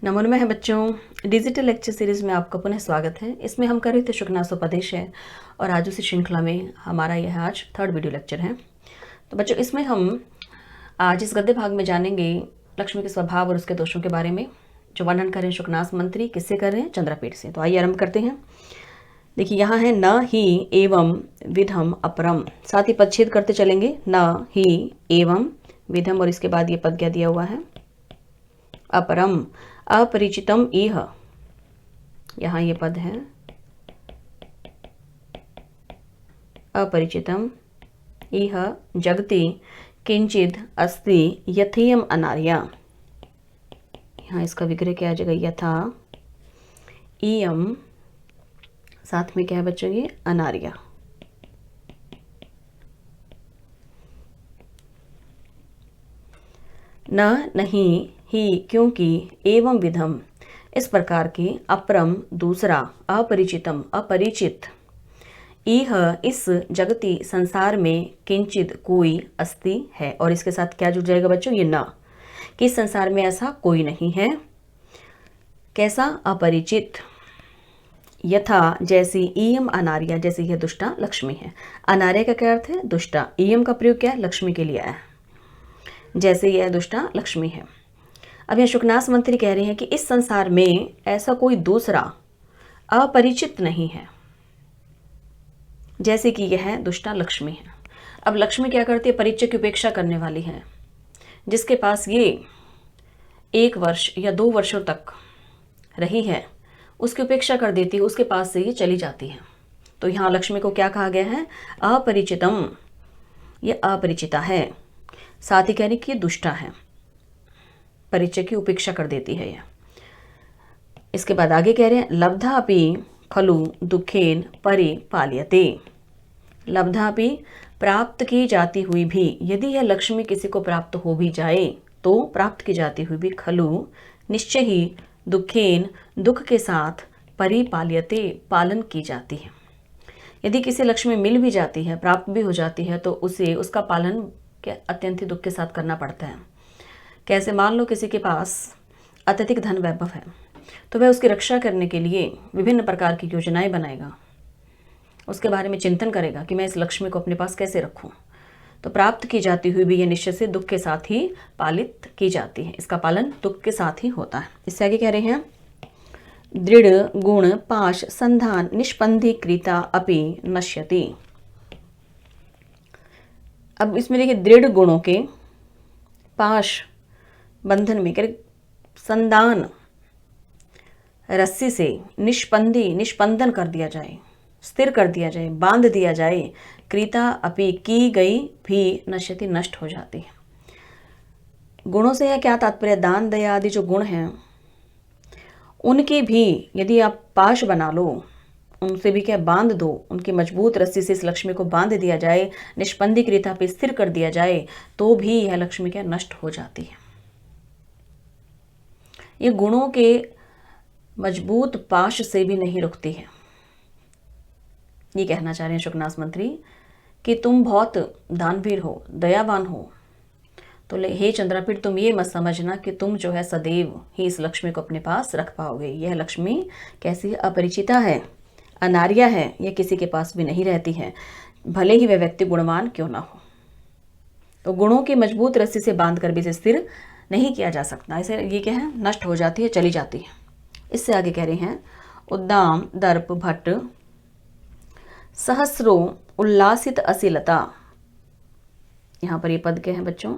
नमोन्मय है बच्चों, digital lecture series में आपका पुनः स्वागत है। इसमें हम कर रहे थे शुकनासोपदेश है और आज उसी श्रृंखला में हमारा यह आज थर्ड वीडियो लेक्चर है। तो बच्चों, इसमें हम आज इस गद्य भाग में जानेंगे लक्ष्मी के स्वभाव और उसके दोषों के बारे में, जो वर्णन करें शुकनास मंत्री किससे कर रहे हैं? चंद्रापीठ से। तो आइए आरंभ करते हैं। देखिए यहाँ है न ही एवं विधम अपरम, साथ ही पदच्छेद करते चलेंगे। न ही एवं विधम और इसके बाद ये पद क्या दिया हुआ है? अपरम, अपरिचितम इह। यहाँ ये पद है अपरिचितम इह जगति किंचिद अस्ति यथेयम अनार्या। यहाँ इसका विग्रह क्या आ जाएगा? यथा इयम, साथ में क्या है बच्चों? ये अनार्या। न नहीं ही क्योंकि एवं विधम इस प्रकार की, अपरम दूसरा, अपरिचितम अपरिचित, इह इस जगति संसार में, किंचित कोई, अस्ति है और इसके साथ क्या जुड़ जाएगा बच्चों? ये न, कि संसार में ऐसा कोई नहीं है। कैसा? अपरिचित। यथा जैसी, इयम अनार्या जैसी यह दुष्टा लक्ष्मी है। अनार्या का क्या अर्थ है? दुष्टा। इयम का प्रयोग क्या है? लक्ष्मी के लिए है। जैसे यह दुष्टा लक्ष्मी है। अब यह शुकनास मंत्री कह रहे हैं कि इस संसार में ऐसा कोई दूसरा अपरिचित नहीं है जैसे कि यह दुष्टा लक्ष्मी है। अब लक्ष्मी क्या करती है? परिचय की उपेक्षा करने वाली है। जिसके पास ये 1 वर्ष या 2 वर्षों तक रही है उसकी उपेक्षा कर देती है, उसके पास से ये चली जाती है। तो यहाँ लक्ष्मी को क्या कहा गया है? अपरिचितम, ये अपरिचिता है। साथ ही कह रही कि ये दुष्टा है, परिचय की उपेक्षा कर देती है यह। इसके बाद आगे कह रहे हैं लब्धापि खलु दुखेन परिपाल्यते। लब्धापि प्राप्त की जाती हुई भी, यदि यह लक्ष्मी किसी को प्राप्त हो भी जाए तो प्राप्त की जाती हुई भी, खलु निश्चय ही, दुखेन दुख के साथ, परिपाल्यते पालन की जाती है। यदि किसी लक्ष्मी मिल भी जाती है, प्राप्त भी हो जाती है, तो उसे उसका पालन अत्यंत ही दुख के साथ करना पड़ता है। कैसे? मान लो किसी के पास अत्यधिक धन वैभव है तो वह उसकी रक्षा करने के लिए विभिन्न प्रकार की योजनाएं बनाएगा, उसके बारे में चिंतन करेगा कि मैं इस लक्ष्मी को अपने पास कैसे रखूं। तो प्राप्त की जाती हुई भी यह निश्चय से दुख के साथ ही पालित की जाती है, इसका पालन दुख के साथ ही होता है। इससे आगे कह रहे हैं दृढ़ गुण पाश संधान निष्पंदीकृता अपि नश्यति। अब इसमें देखिए दृढ़ गुणों के पाश बंधन में संदान रस्सी से निष्पंदन कर दिया जाए, स्थिर कर दिया जाए, बांध दिया जाए, क्रीता अपि की गई भी नश्यति नष्ट हो जाती है। गुणों से यह क्या तात्पर्य? दान दया आदि जो गुण हैं उनके भी यदि आप पाश बना लो, उनसे भी क्या बांध दो, उनकी मजबूत रस्सी से इस लक्ष्मी को बांध दिया जाए, निष्पंदीकृता पे स्थिर कर दिया जाए, तो भी यह लक्ष्मी क्या नष्ट हो जाती है। ये गुणों के मजबूत पाश से भी नहीं रुकती है। ये कहना चाह रहे हैं शुकनास मंत्री कि तुम बहुत दानवीर हो, दयावान हो, तो हे चंद्रापीठ तुम ये मत समझना कि तुम जो है सदैव ही इस लक्ष्मी को अपने पास रख पाओगे। यह लक्ष्मी कैसी? अपरिचिता है, अनार्या है, यह किसी के पास भी नहीं रहती है, भले ही वह व्यक्ति गुणवान क्यों ना हो। तो गुणों की मजबूत रस्सी से बांध कर भी इसे स्थिर नहीं किया जा सकता। ऐसे ये क्या है? नष्ट हो जाती है, चली जाती है। इससे आगे कह रहे हैं उद्दाम दर्प भट्ट सहस्रो उल्लासित असिलता। यहाँ पर ये पद क्या है बच्चों?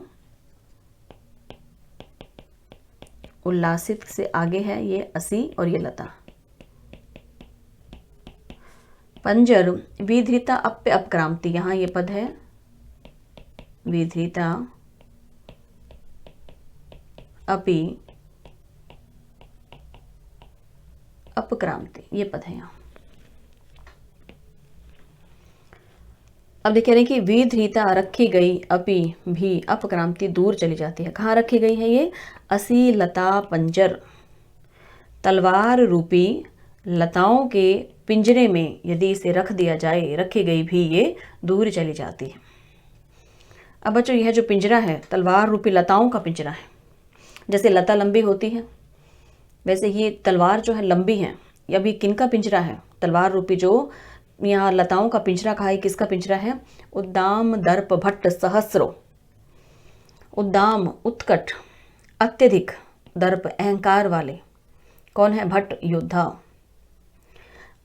उल्लासित से आगे है ये असी और ये लता। पंजर विधृता अप्य अपक्रांति, यहाँ ये पद है विधृता अपि अपक्रांति, ये पद है यहाँ। अब देख रहे हैं कि विधृता रखी गई, अपि भी, अपक्रांति दूर चली जाती है। कहाँ रखी गई है ये? असी लता पंजर, तलवार रूपी लताओं के पिंजरे में यदि इसे रख दिया जाए, रखी गई भी ये दूर चली जाती है। अब बच्चों यह जो पिंजरा है तलवार रूपी लताओं का पिंजरा है। जैसे लता लंबी होती है वैसे ये तलवार जो है लंबी है, ये अभी किनका पिंजरा है? तलवार रूपी जो यहाँ लताओं का पिंजरा कहा है, किसका पिंजरा है? उद्दाम दर्प भट्ट सहस्रो। उद्दाम उत्कट, अत्यधिक, दर्प अहंकार वाले। कौन है? भट्ट, योद्धा।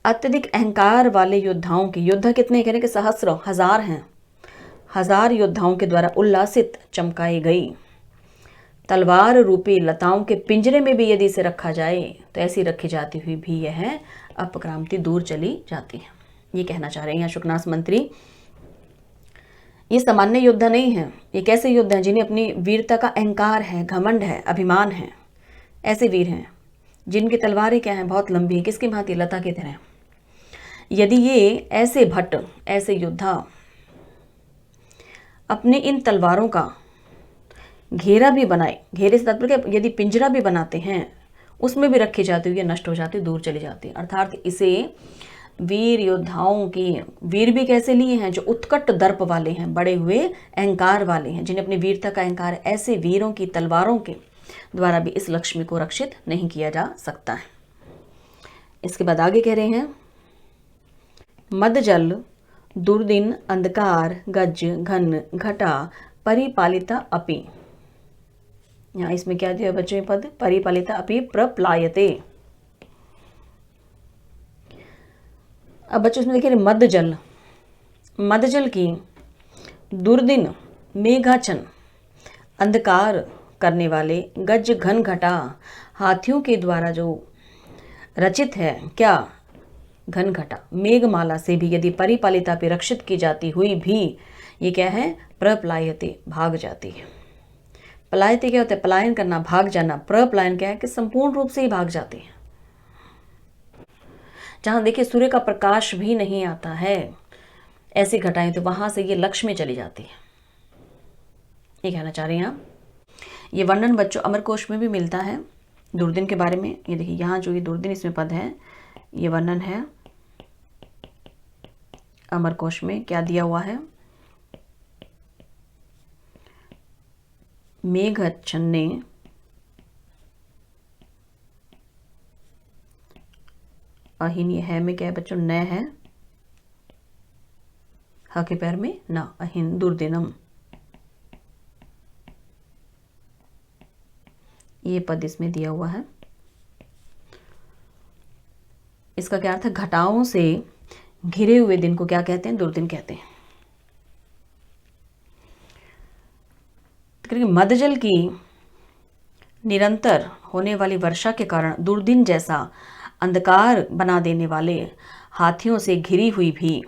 अत्यधिक अहंकार वाले योद्धाओं की, योद्धा कितने कहने के? सहस्र, हजार हैं। हजार योद्धाओं के द्वारा उल्लासित, चमकाई गई तलवार रूपी लताओं के पिंजरे में भी यदि इसे रखा जाए तो ऐसी रखी जाती हुई भी यह अपक्रांति दूर चली जाती है। ये कहना चाह रहे हैं यहाँ शुकनास मंत्री। ये सामान्य योद्धा नहीं है, ये कैसे योद्धा हैं? जिन्हें अपनी वीरता का अहंकार है, घमंड है, अभिमान है। ऐसे वीर हैं जिनकी तलवारें क्या हैं? बहुत लंबी हैं। किसकी भांति? लता की तरह। यदि ये ऐसे भट्ट, ऐसे योद्धा अपने इन तलवारों का घेरा भी बनाए, घेरे से तात्पर्य यदि पिंजरा भी बनाते हैं, उसमें भी रखी जाती हुई नष्ट हो जाती, दूर चली जाती। अर्थात इसे वीर योद्धाओं की, वीर भी कैसे लिए हैं? जो उत्कट दर्प वाले हैं, बड़े हुए अहंकार वाले हैं, जिन्हें अपनी वीरता का अहंकार है। ऐसे वीरों की तलवारों के द्वारा भी इस लक्ष्मी को रक्षित नहीं किया जा सकता है। इसके बाद आगे कह रहे हैं, मदजल दुर्दिन अंधकार गज घन घटा परिपालिता अपि। यहाँ इसमें क्या दिया बच्चों? पद परिपालिता अपि प्रप्लायते। अब बच्चों इसमें देखिए, मदजल, मदजल की, दुर्दिन मेघाचन, अंधकार करने वाले, गज घन घटा, हाथियों के द्वारा जो रचित है, क्या? घन घटा, मेघमाला से भी यदि परिपालिता पे रक्षित की जाती हुई भी ये क्या है? प्रप्लायते, भाग जाती है। पलायते क्या होता है? पलायन करना, भाग जाना। प्रपलायन क्या है? कि संपूर्ण रूप से ही भाग जाती है। जहां देखिए सूर्य का प्रकाश भी नहीं आता है, ऐसी घटाएं, तो वहां से ये लक्ष्मी चली जाती है। ये कहना चाह रहे हैं आप। ये वर्णन बच्चों अमरकोश में भी मिलता है दुर्दिन के बारे में। ये देखिए यहाँ जो ये दुर्दिन इसमें पद है, ये वर्णन है अमरकोश में। क्या दिया हुआ है? मेघच्छन्ने अहिन, ये है में क्या है बच्चों? न है, ह के पैर में ना, अहिन दुर्दिनम। ये पद इसमें दिया हुआ है। इसका क्या अर्थ है? घटाओं से घिरे हुए दिन को क्या कहते हैं? दुर्दिन कहते हैं। मदजल की निरंतर होने वाली वर्षा के कारण दुर्दिन जैसा अंधकार बना देने वाले हाथियों से घिरी हुई भी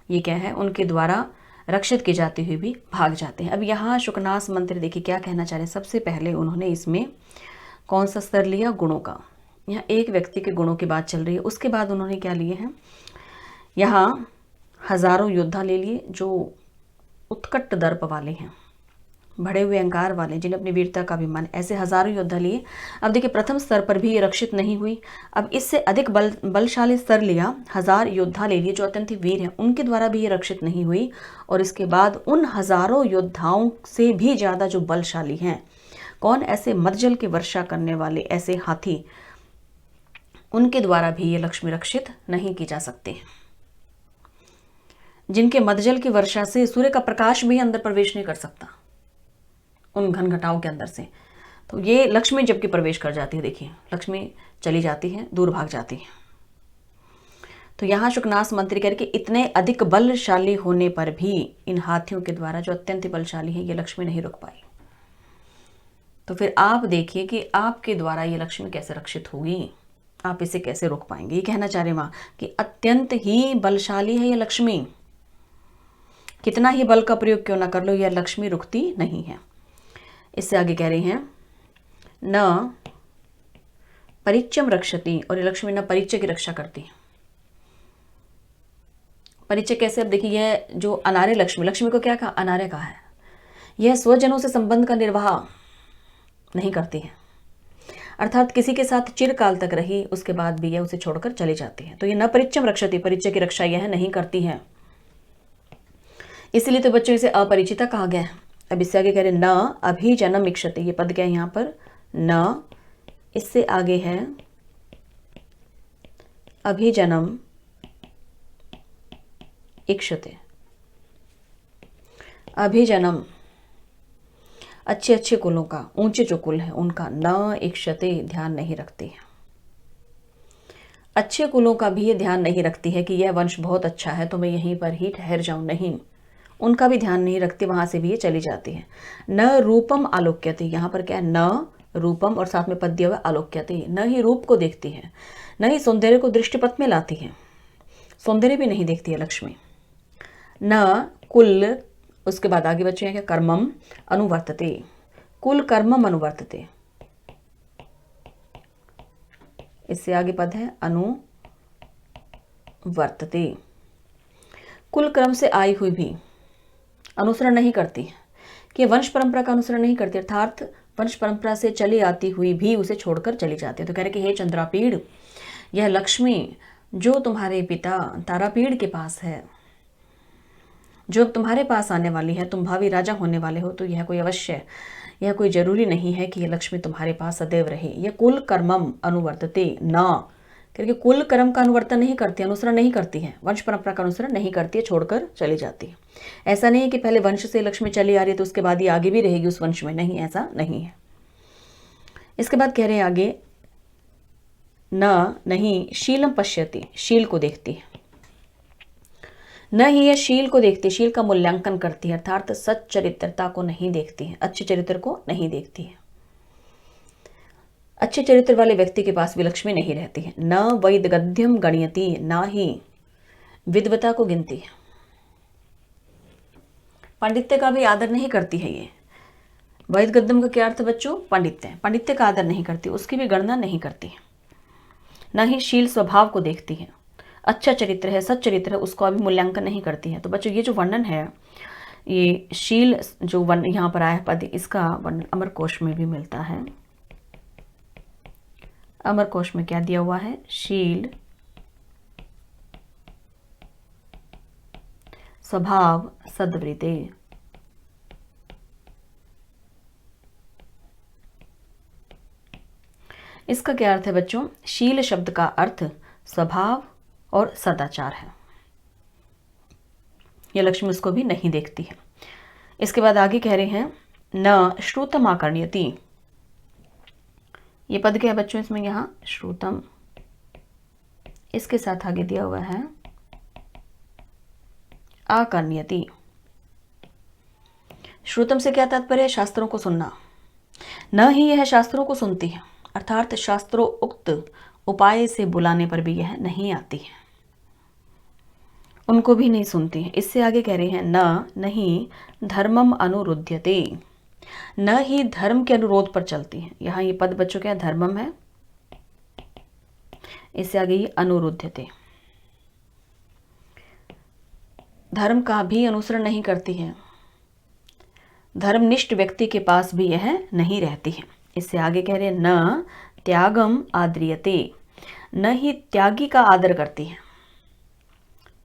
ये क्या है? उनके द्वारा रक्षित की जाती हुई भी भाग जाते हैं। अब यहाँ शुकनास मंत्री देखिए क्या कहना चाह रहे हैं। सबसे पहले उन्होंने इसमें कौन सा स्तर लिया? गुणों का। यहाँ एक व्यक्ति के गुणों की बात चल रही है। उसके बाद उन्होंने क्या लिए हैं? यहाँ हजारों योद्धा ले लिए जो उत्कट दर्प वाले हैं, बड़े हुए अहंकार वाले, जिन्हें अपनी वीरता का अभिमान, ऐसे हजारों योद्धा लिए। अब देखिए प्रथम स्तर पर भी ये रक्षित नहीं हुई। अब इससे अधिक बलशाली स्तर लिया, 1000 योद्धा ले लिए जो अत्यंत वीर हैं, उनके द्वारा भी ये रक्षित नहीं हुई। और इसके बाद उन हजारों योद्धाओं से भी ज़्यादा जो बलशाली हैं, कौन? ऐसे मदजल की वर्षा करने वाले ऐसे हाथी, उनके द्वारा भी ये लक्ष्मी रक्षित नहीं की जा सकती, जिनके मदजल की वर्षा से सूर्य का प्रकाश भी अंदर प्रवेश नहीं कर सकता उन घन घटाओं के अंदर से। तो ये लक्ष्मी जबकि प्रवेश कर जाती है, देखिए लक्ष्मी चली जाती है, दूर भाग जाती है। तो यहाँ शुकनास मंत्री कह रहे कि इतने अधिक बलशाली होने पर भी इन हाथियों के द्वारा जो अत्यंत बलशाली है, ये लक्ष्मी नहीं रुक पाई। तो फिर आप देखिए कि आपके द्वारा ये लक्ष्मी कैसे रक्षित होगी, आप इसे कैसे रोक पाएंगे। ये कहना चाह रहे वहां कि अत्यंत ही बलशाली है ये लक्ष्मी, कितना ही बल का प्रयोग क्यों ना कर लो, यह लक्ष्मी रुकती नहीं है। इससे आगे कह रहे हैं न परिचम रक्षति, और ये लक्ष्मी न परिचय की रक्षा करती है। परिचय कैसे? अब देखिए यह जो अनार्य लक्ष्मी, लक्ष्मी को क्या कहा? अनार्य कहा है। यह स्वजनों से संबंध का निर्वाह नहीं करती है, अर्थात किसी के साथ चिरकाल तक रही, उसके बाद भी यह उसे छोड़कर चली जाती है। तो ये न परिचम रक्षति, परिचय की रक्षा यह नहीं करती है, इसलिए तो बच्चों इसे अपरिचिता कहा गया है। अब इससे आगे कह रहे न अभिजनम इक्षते, ये पद क्या है यहाँ पर? न इससे आगे है अभिजनम इक्षते। अभिजनम अच्छे अच्छे कुलों का, ऊंचे जो कुल है उनका, न इक्षते ध्यान नहीं रखती है। अच्छे कुलों का भी ये ध्यान नहीं रखती है कि यह वंश बहुत अच्छा है तो मैं यहीं पर ही ठहर जाऊं, नहीं, उनका भी ध्यान नहीं रखती, वहां से भी ये चली जाती है। न रूपम आलोक्यते, यहाँ पर क्या है, न रूपम और साथ में पद दिया हुआ आलोक्यते, न ही रूप को देखती है, न ही सौंदर्य को दृष्टिपथ में लाती है, सौंदर्य भी नहीं देखती है लक्ष्मी। न कुल, उसके बाद आगे बच्चे हैं क्या, कर्मम अनुवर्तते, कुल कर्मम अनुवर्तते, इससे आगे पद है अनुवर्तते, कुल क्रम से आई हुई भी अनुसरण नहीं करती है, कि वंश परंपरा का अनुसरण नहीं करती, अर्थात वंश परंपरा से चली आती हुई भी उसे छोड़कर चली जाती है। तो कह रहे कि हे चंद्रापीड़, यह लक्ष्मी जो तुम्हारे पिता तारापीड़ के पास है, जो तुम्हारे पास आने वाली है, तुम भावी राजा होने वाले हो, तो यह कोई अवश्य, यह कोई जरूरी नहीं है कि यह लक्ष्मी तुम्हारे पास सदैव रहे। यह कुल कर्मम अनुवर्तते न, क्योंकि कुल कर्म का अनुवर्तन नहीं करती, अनुसरण नहीं करती है, वंश परंपरा का अनुसरण नहीं करती है, छोड़कर चली जाती है। ऐसा नहीं है कि पहले वंश से लक्ष्मी चली आ रही है तो उसके बाद ये आगे भी रहेगी उस वंश में, नहीं, ऐसा नहीं है। इसके बाद कह रहे हैं आगे, न नहीं शीलम पश्यति, शील को देखती है, न ही यह शील को देखती, शील का मूल्यांकन करती है, अर्थात सच्चरित्रता को नहीं देखती है, अच्छे चरित्र को नहीं देखती है। अच्छे चरित्र वाले व्यक्ति के पास भी लक्ष्मी नहीं रहती है। न वैद गद्यम गणयति, ना ही विद्वता को गिनती है, पांडित्य का भी आदर नहीं करती है। ये वैद गद्यम का क्या अर्थ बच्चों, पांडित्य, पांडित्य का आदर नहीं करती, उसकी भी गणना नहीं करती है। न ही शील स्वभाव को देखती है, अच्छा चरित्र है, सच्चरित्र है, उसको अभी मूल्यांकन नहीं करती है। तो बच्चों ये जो वर्णन है, ये शील जो वर्ण यहाँ पर आया है पद, इसका वर्णन अमरकोश में भी मिलता है। अमरकोश में क्या दिया हुआ है, शील स्वभाव सद्वृते, इसका क्या अर्थ है बच्चों, शील शब्द का अर्थ स्वभाव और सदाचार है। यह लक्ष्मी उसको भी नहीं देखती है। इसके बाद आगे कह रहे हैं, न श्रुतम आकर्ण्यति, ये पद क्या है बच्चों इसमें, यहां श्रुतम, इसके साथ आगे दिया हुआ है आकर्ण्यति। श्रुतम से क्या तात्पर्य है, शास्त्रों को सुनना। न ही यह शास्त्रों को सुनती है, अर्थात शास्त्रों उक्त उपाय से बुलाने पर भी यह नहीं आती है, उनको भी नहीं सुनती है। इससे आगे कह रहे हैं, न नहीं धर्मम अनुरुध्यते, न ही धर्म के अनुरोध पर चलती है। यहाँ ये पद बच्चों क्या धर्मम है, इससे आगे ये अनुरुध्यते, धर्म का भी अनुसरण नहीं करती है, धर्मनिष्ठ व्यक्ति के पास भी यह नहीं रहती है। इससे आगे कह रहे हैं, न त्यागम आद्रियते, न ही त्यागी का आदर करती है,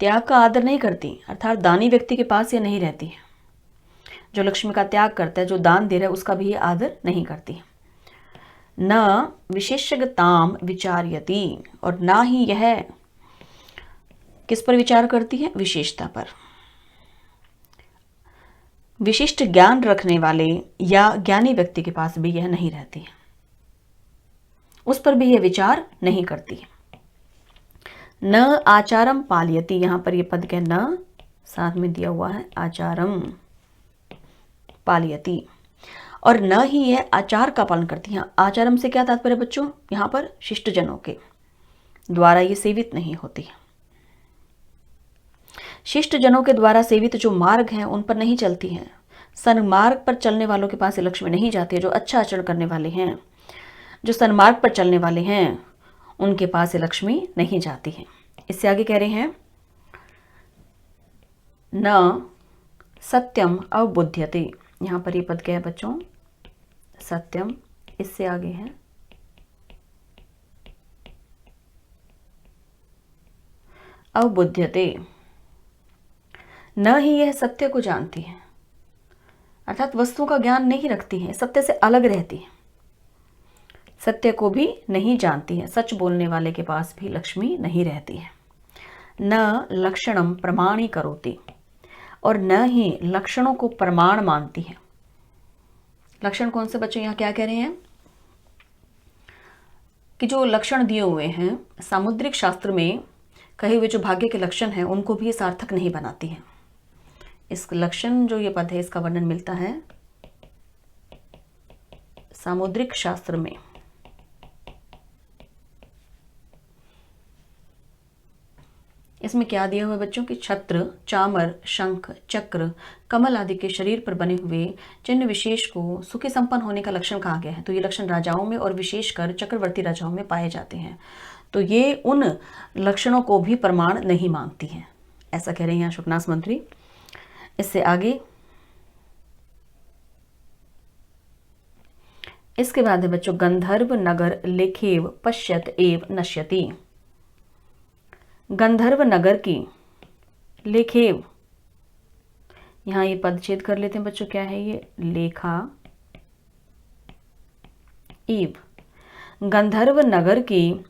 त्याग का आदर नहीं करती, अर्थात दानी व्यक्ति के पास ये नहीं रहती है। जो लक्ष्मी का त्याग करता है, जो दान दे रहा है, उसका भी ये आदर नहीं करती है। न विशेषज्ञताम विचार्यति, और ना ही यह किस पर विचार करती है, विशेषता पर। विशिष्ट ज्ञान रखने वाले या ज्ञानी व्यक्ति के पास भी यह नहीं रहती है, उस पर भी यह विचार नहीं करती है। न आचारम पालयति, यहां पर यह पद के न साथ में दिया हुआ है आचारम पालयति, और न ही यह आचार का पालन करती है। आचारम से क्या तात्पर्य बच्चों, यहां पर शिष्टजनों के द्वारा ये सेवित नहीं होती है, शिष्ट जनों के द्वारा सेवित जो मार्ग हैं उन पर नहीं चलती हैं, सन्मार्ग पर चलने वालों के पास लक्ष्मी नहीं जाती है। जो अच्छा आचरण करने वाले हैं, जो सन्मार्ग पर चलने वाले हैं, उनके पास लक्ष्मी नहीं जाती है। इससे आगे कह रहे हैं, न सत्यम अवबुध्यते, यहां पर ये पद क्या है बच्चों, सत्यम, इससे आगे है अवबुध्यते, न ही यह सत्य को जानती है, अर्थात वस्तुओं का ज्ञान नहीं रखती है, सत्य से अलग रहती है, सत्य को भी नहीं जानती है, सच बोलने वाले के पास भी लक्ष्मी नहीं रहती है। न लक्षणम प्रमाणी करोति, और न ही लक्षणों को प्रमाण मानती है। लक्षण कौन से बच्चों, यहाँ क्या कह रहे हैं कि जो लक्षण दिए हुए हैं सामुद्रिक शास्त्र में कहे हुए जो भाग्य के लक्षण हैं उनको भी सार्थक नहीं बनाती है। इस लक्षण जो ये पद है इसका वर्णन मिलता है सामुद्रिक शास्त्र में। इसमें क्या दिया हुआ है बच्चों की छत्र, चामर, शंख, चक्र, कमल आदि के शरीर पर बने हुए चिन्ह विशेष को सुखी संपन्न होने का लक्षण कहा गया है। तो ये लक्षण राजाओं में और विशेषकर चक्रवर्ती राजाओं में पाए जाते हैं। तो ये उन लक्षणों को भी प्रमाण नहीं मानती हैं, ऐसा कह रहे हैं यहाँ शुकनास मंत्री। इससे आगे इसके बाद है बच्चों गंधर्व नगर लेखेव पश्यत एव नश्यति। गंधर्व नगर की लेखेव, यहाँ ये पदच्छेद कर लेते हैं बच्चों, क्या है ये, लेखा ईव। गंधर्व नगर की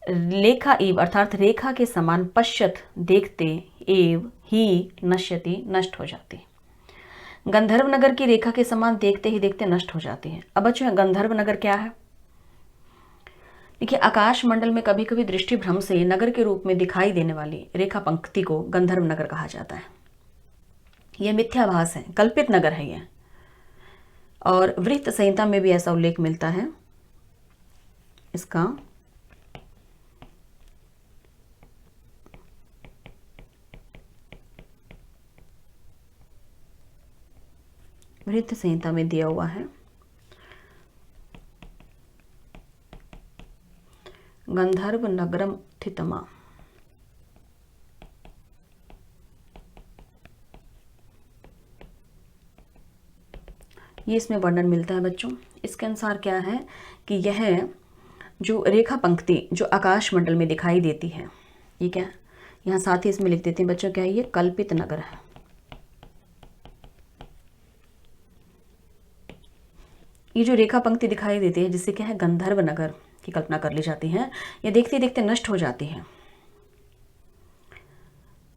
लेखा ईव अर्थात रेखा के समान पश्यत देखते, एव ही नश्यति नष्ट हो जाती। गंधर्व नगर की रेखा के समान देखते ही देखते नष्ट हो जाती है। अब बच्चों गंधर्व नगर क्या है, देखिए आकाश मंडल में कभी कभी दृष्टि भ्रम से नगर के रूप में दिखाई देने वाली रेखा पंक्ति को गंधर्व नगर कहा जाता है। यह मिथ्याभास है, कल्पित नगर है यह, और वृत्त संहिता में भी ऐसा उल्लेख मिलता है इसका। वृत्त संहिता में दिया हुआ है गंधर्व नगरम थितमा। ये इसमें वर्णन मिलता है बच्चों। इसके अनुसार क्या है कि यह जो रेखा पंक्ति जो आकाश मंडल में दिखाई देती है, ये क्या, यहाँ साथ ही इसमें लिख देते हैं बच्चों क्या है, ये कल्पित नगर है। ये जो रेखा पंक्ति दिखाई देती है जिससे क्या है गंधर्व नगर की कल्पना कर ली जाती है, ये देखते देखते नष्ट हो जाती है।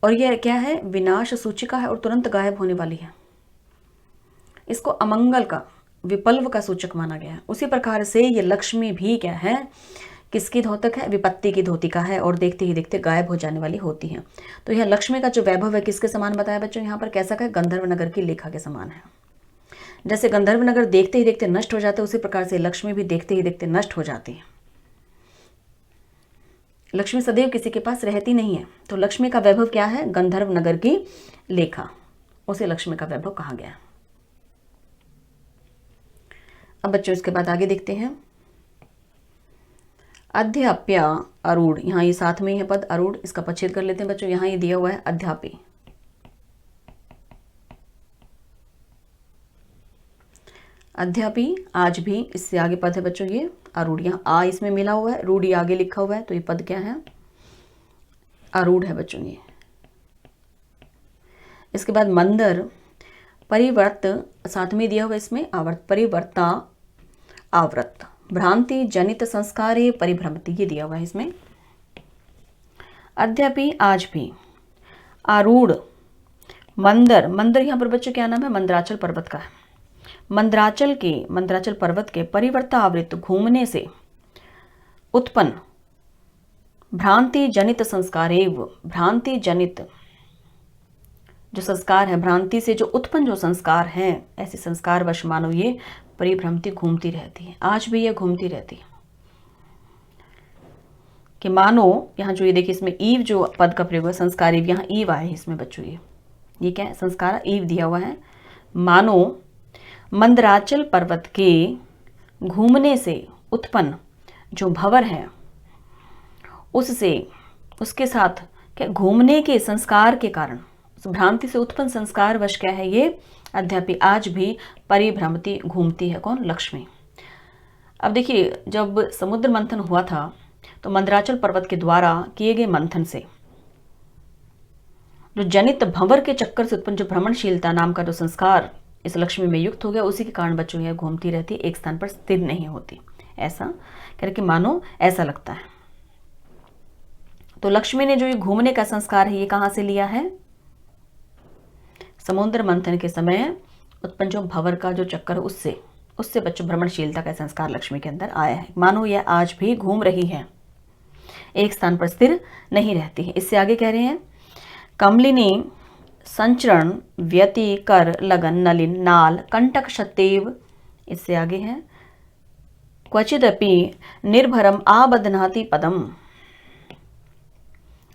और यह क्या है, विनाश सूचिका है और तुरंत गायब होने वाली है। इसको अमंगल का, विपल्व का सूचक माना गया है। उसी प्रकार से ये लक्ष्मी भी क्या है, किसकी द्योतक है, विपत्ति की द्योतिका है और देखते ही देखते गायब हो जाने वाली होती है। तो यह लक्ष्मी का जो वैभव है किसके समान बताया बच्चों, यहाँ पर कैसा है, गंधर्व नगर की लेखा के समान है। जैसे गंधर्व नगर देखते ही देखते नष्ट हो जाते हैं, उसी प्रकार से लक्ष्मी भी देखते ही देखते नष्ट हो जाती है। लक्ष्मी सदैव किसी के पास रहती नहीं है। तो लक्ष्मी का वैभव क्या है, गंधर्व नगर की लेखा, उसे लक्ष्मी का वैभव कहा गया। अब बच्चों इसके बाद आगे देखते हैं अध्याप्या अरूढ़। यहाँ ये साथ में है पद अरूढ़, इसका पदच्छेद कर लेते हैं बच्चों। यहाँ ये दिया हुआ है अध्यापी। अध्यापी आज भी, इससे आगे पद है बच्चों ये अरूढ़। यहाँ आ इसमें मिला हुआ है, रूढ़ आगे लिखा हुआ है, तो ये पद क्या है, अरूढ़ है बच्चों ये। इसके बाद मंदर परिवर्त, साथ में दिया हुआ इसमें आवर्त, परिवर्ता आवृत, भ्रांति जनित संस्कारे परिभ्रमति, ये दिया हुआ है इसमें। अद्यापि आज भी, आरूढ़, मंदर, मंदर यहाँ पर बच्चों क्या नाम है, मंदराचल पर्वत का है। मंदराचल पर्वत के परिवर्तावृत घूमने से उत्पन्न भ्रांति जनित संस्कारेव, भ्रांति जनित जो संस्कार है, भ्रांति से जो उत्पन्न जो संस्कार हैं, ऐसे संस्कार वश मानो ये परिभ्रमति घूमती रहती है। आज भी ये घूमती रहती है कि मानो, यहाँ जो ये देखिए इसमें ईव जो पद का प्रयोग है, संस्कार ईव, यहाँ ईव आए इसमें बच्चों, ये क्या है, संस्कार ईव दिया हुआ है। मानो मंदराचल पर्वत के घूमने से उत्पन्न जो भंवर है, उससे, उसके साथ क्या, घूमने के संस्कार के कारण, उस भ्रांति से उत्पन्न संस्कार वश क्या है, ये अद्यापि आज भी परिभ्रमति घूमती है। कौन, लक्ष्मी। अब देखिए जब समुद्र मंथन हुआ था तो मंदराचल पर्वत के द्वारा किए गए मंथन से जो जनित भंवर के चक्कर से उत्पन्न जो भ्रमणशीलता नाम का जो संस्कार इस लक्ष्मी में युक्त हो गया, उसी के कारण बच्चों यह घूमती रहती, एक स्थान पर स्थिर नहीं होती। ऐसा करके मानो ऐसा लगता है। तो लक्ष्मी ने जो ये घूमने का संस्कार है ये कहाँ से लिया है? समुद्र मंथन के समय उत्पन्न जो भंवर का जो चक्कर है उससे बच्चों भ्रमणशीलता का संस्कार लक्ष्मी के अंदर आया है। मानो यह आज भी घूम रही है, एक स्थान पर स्थिर नहीं रहती है। इससे आगे कह रहे हैं कमलिनी संचरण व्यति कर लगन नलिन नाल कंटक शतेव। इससे आगे है क्वचिदपि निर्भरम आबध्नाति पदम।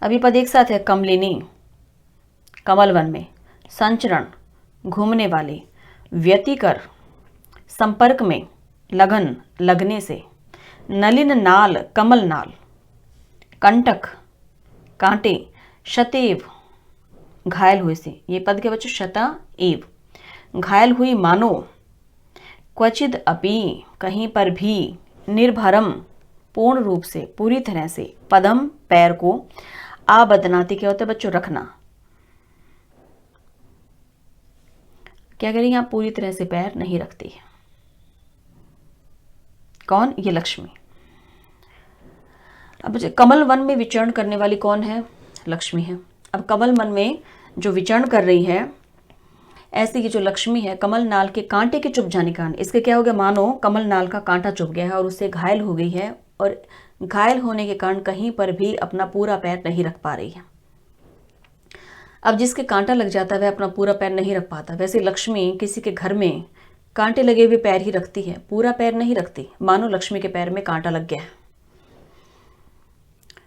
अभी पद एक साथ है, कमलिनी कमल वन में, संचरण घूमने वाली, व्यतिकर संपर्क में, लगन लगने से, नलिन नाल कमल नाल, कंटक कांटे, शतेव घायल हुए से। ये पद के बच्चों शता एव घायल हुई मानो, क्वचिद अपि कहीं पर भी, निर्भरम पूर्ण रूप से पूरी तरह से, पदम पैर को, आबदनाती क्या होता है बच्चों रखना। क्या कह रही है यहाँ? पूरी तरह से पैर नहीं रखती है। कौन? ये लक्ष्मी। अब कमल वन में विचरण करने वाली कौन है? लक्ष्मी है। अब कमल वन में जो विचरण कर रही है ऐसी ये जो लक्ष्मी है, कमल नाल के कांटे के चुभ जाने के कारण इसके क्या हो गया? मानो कमल नाल का कांटा चुभ गया है और उससे घायल हो गई है, और घायल होने के कारण कहीं पर भी अपना पूरा पैर नहीं रख पा रही है। अब जिसके कांटा लग जाता है वह अपना पूरा पैर नहीं रख पाता। वैसे लक्ष्मी किसी के घर में कांटे लगे हुए पैर ही रखती है, पूरा पैर नहीं रखती। मानो लक्ष्मी के पैर में कांटा लग गया है।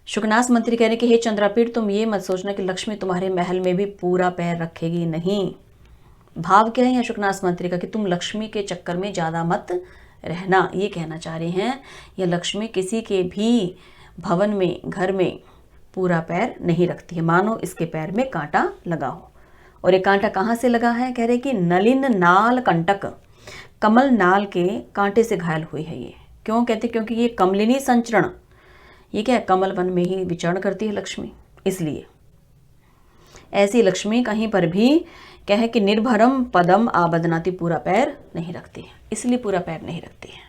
शुकनास मंत्री कह रहे कि हे चंद्रापीठ, तुम ये मत सोचना कि लक्ष्मी तुम्हारे महल में भी पूरा पैर रखेगी, नहीं। भाव क्या है यहाँ शुकनास मंत्री का कि तुम लक्ष्मी के चक्कर में ज्यादा मत रहना, ये कहना चाह रहे हैं। यह लक्ष्मी किसी के भी भवन में, घर में पूरा पैर नहीं रखती है, मानो इसके पैर में कांटा लगा हो। और ये कांटा कहाँ से लगा है? कह रहे कि नलिन नाल कंटक, कमल नाल के कांटे से घायल हुई है ये। क्यों कहते? क्योंकि ये कमलिनी संचरण, ये क्या है? कमल वन में ही विचरण करती है लक्ष्मी, इसलिए ऐसी लक्ष्मी कहीं पर भी क्या है कि निर्भरम पदम आबदनाती, पूरा पैर नहीं रखती है, इसलिए पूरा पैर नहीं रखती है।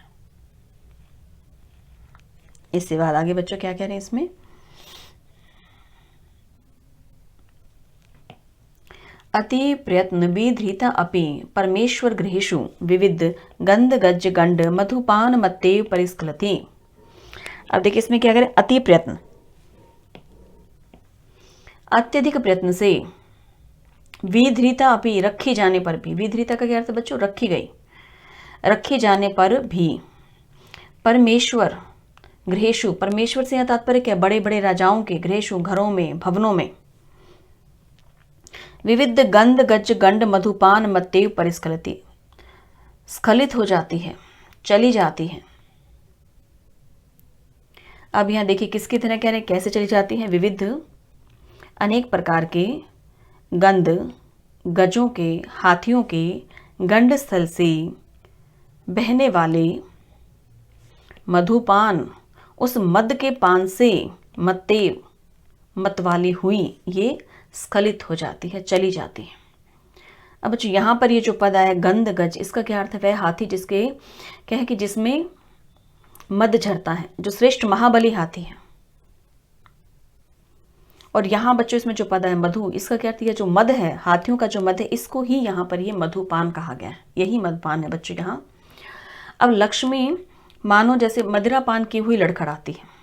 इससे बाद आगे बच्चों क्या कह रहे हैं इसमें? अति प्रयत्न विधृता अपि परमेश्वर गृहेषु विविध गंध गज गंड मधुपान मत्तेव परिस्खलति। अब देखिए इसमें क्या करें? अति प्रयत्न, अत्यधिक प्रयत्न से, विधृता अपि रखी जाने पर भी, विधृता का क्या अर्थ है बच्चों? रखी गई, रखी जाने पर भी, परमेश्वर गृहेषु, परमेश्वर से यह तात्पर्य क्या? बड़े बड़े राजाओं के, गृहेषु घरों में, भवनों में, विविध गंध गज गंड मधुपान मत्तेव परिस्खलति, स्खलित हो जाती है, चली जाती है। अब यहां देखिए किसकी तरह कह रहे हैं, कैसे चली जाती है? विविध अनेक प्रकार के गंध, गजों के, हाथियों के, गंड स्थल से बहने वाले मधुपान, उस मद के पान से, मत्तेव मतवाली हुई, ये स्खलित हो जाती है, चली जाती है। अब बच्चों यहाँ पर ये जो पद आया गंध गज, इसका क्या अर्थ है? वह हाथी जिसके क्या है कि जिसमें मद झरता है, जो श्रेष्ठ महाबली हाथी है। और यहाँ बच्चों इसमें जो पद है मधु, इसका क्या अर्थ है? जो मद है, हाथियों का जो मद है, इसको ही यहाँ पर ये मधुपान कहा गया है, यही मदपान है बच्चों यहाँ। अब लक्ष्मी मानो जैसे मदिरा पान की हुई लड़खड़ाती है।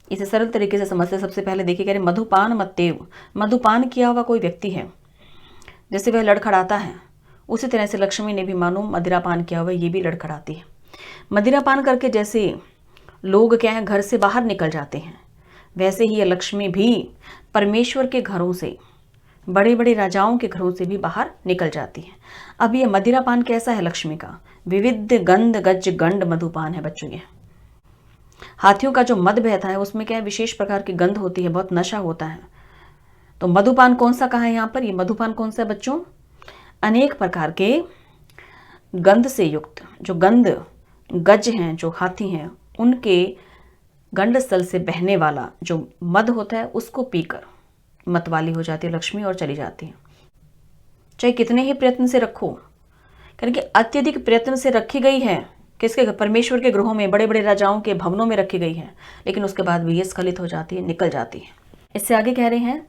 इसे सरल तरीके से समझते, सबसे पहले देखिए कह रहे मधुपान मत्तेव, मधुपान किया हुआ कोई व्यक्ति है, जैसे वह लड़खड़ाता है, उसी तरह से लक्ष्मी ने भी मानो मदिरा पान किया हुआ, ये भी लड़खड़ाती है। मदिरा पान करके जैसे लोग क्या है घर से बाहर निकल जाते हैं, वैसे ही ये लक्ष्मी भी परमेश्वर के घरों से, बड़े बड़े राजाओं के घरों से भी बाहर निकल जाती है। अब ये मदिरा पान कैसा है लक्ष्मी का? विविध गंध गज गंड मधुपान है बच्चों ये। हाथियों का जो मद बहता है उसमें क्या है? विशेष प्रकार की गंध होती है, बहुत नशा होता है। तो मधुपान कौन सा कहा है यहाँ पर? ये मधुपान कौन सा है बच्चों? अनेक प्रकार के गंध से युक्त, जो गंध गज हैं, जो हाथी हैं, उनके गंड स्थल से बहने वाला जो मद होता है उसको पीकर मतवाली हो जाती है लक्ष्मी और चली जाती है। चाहे कितने ही प्रयत्न से रखो, करके अत्यधिक प्रयत्न से रखी गई है किसके, परमेश्वर के गृहों में, बड़े बड़े राजाओं के भवनों में रखी गई है, लेकिन उसके बाद भी ये स्खलित हो जाती है, निकल जाती है। इससे आगे कह रहे हैं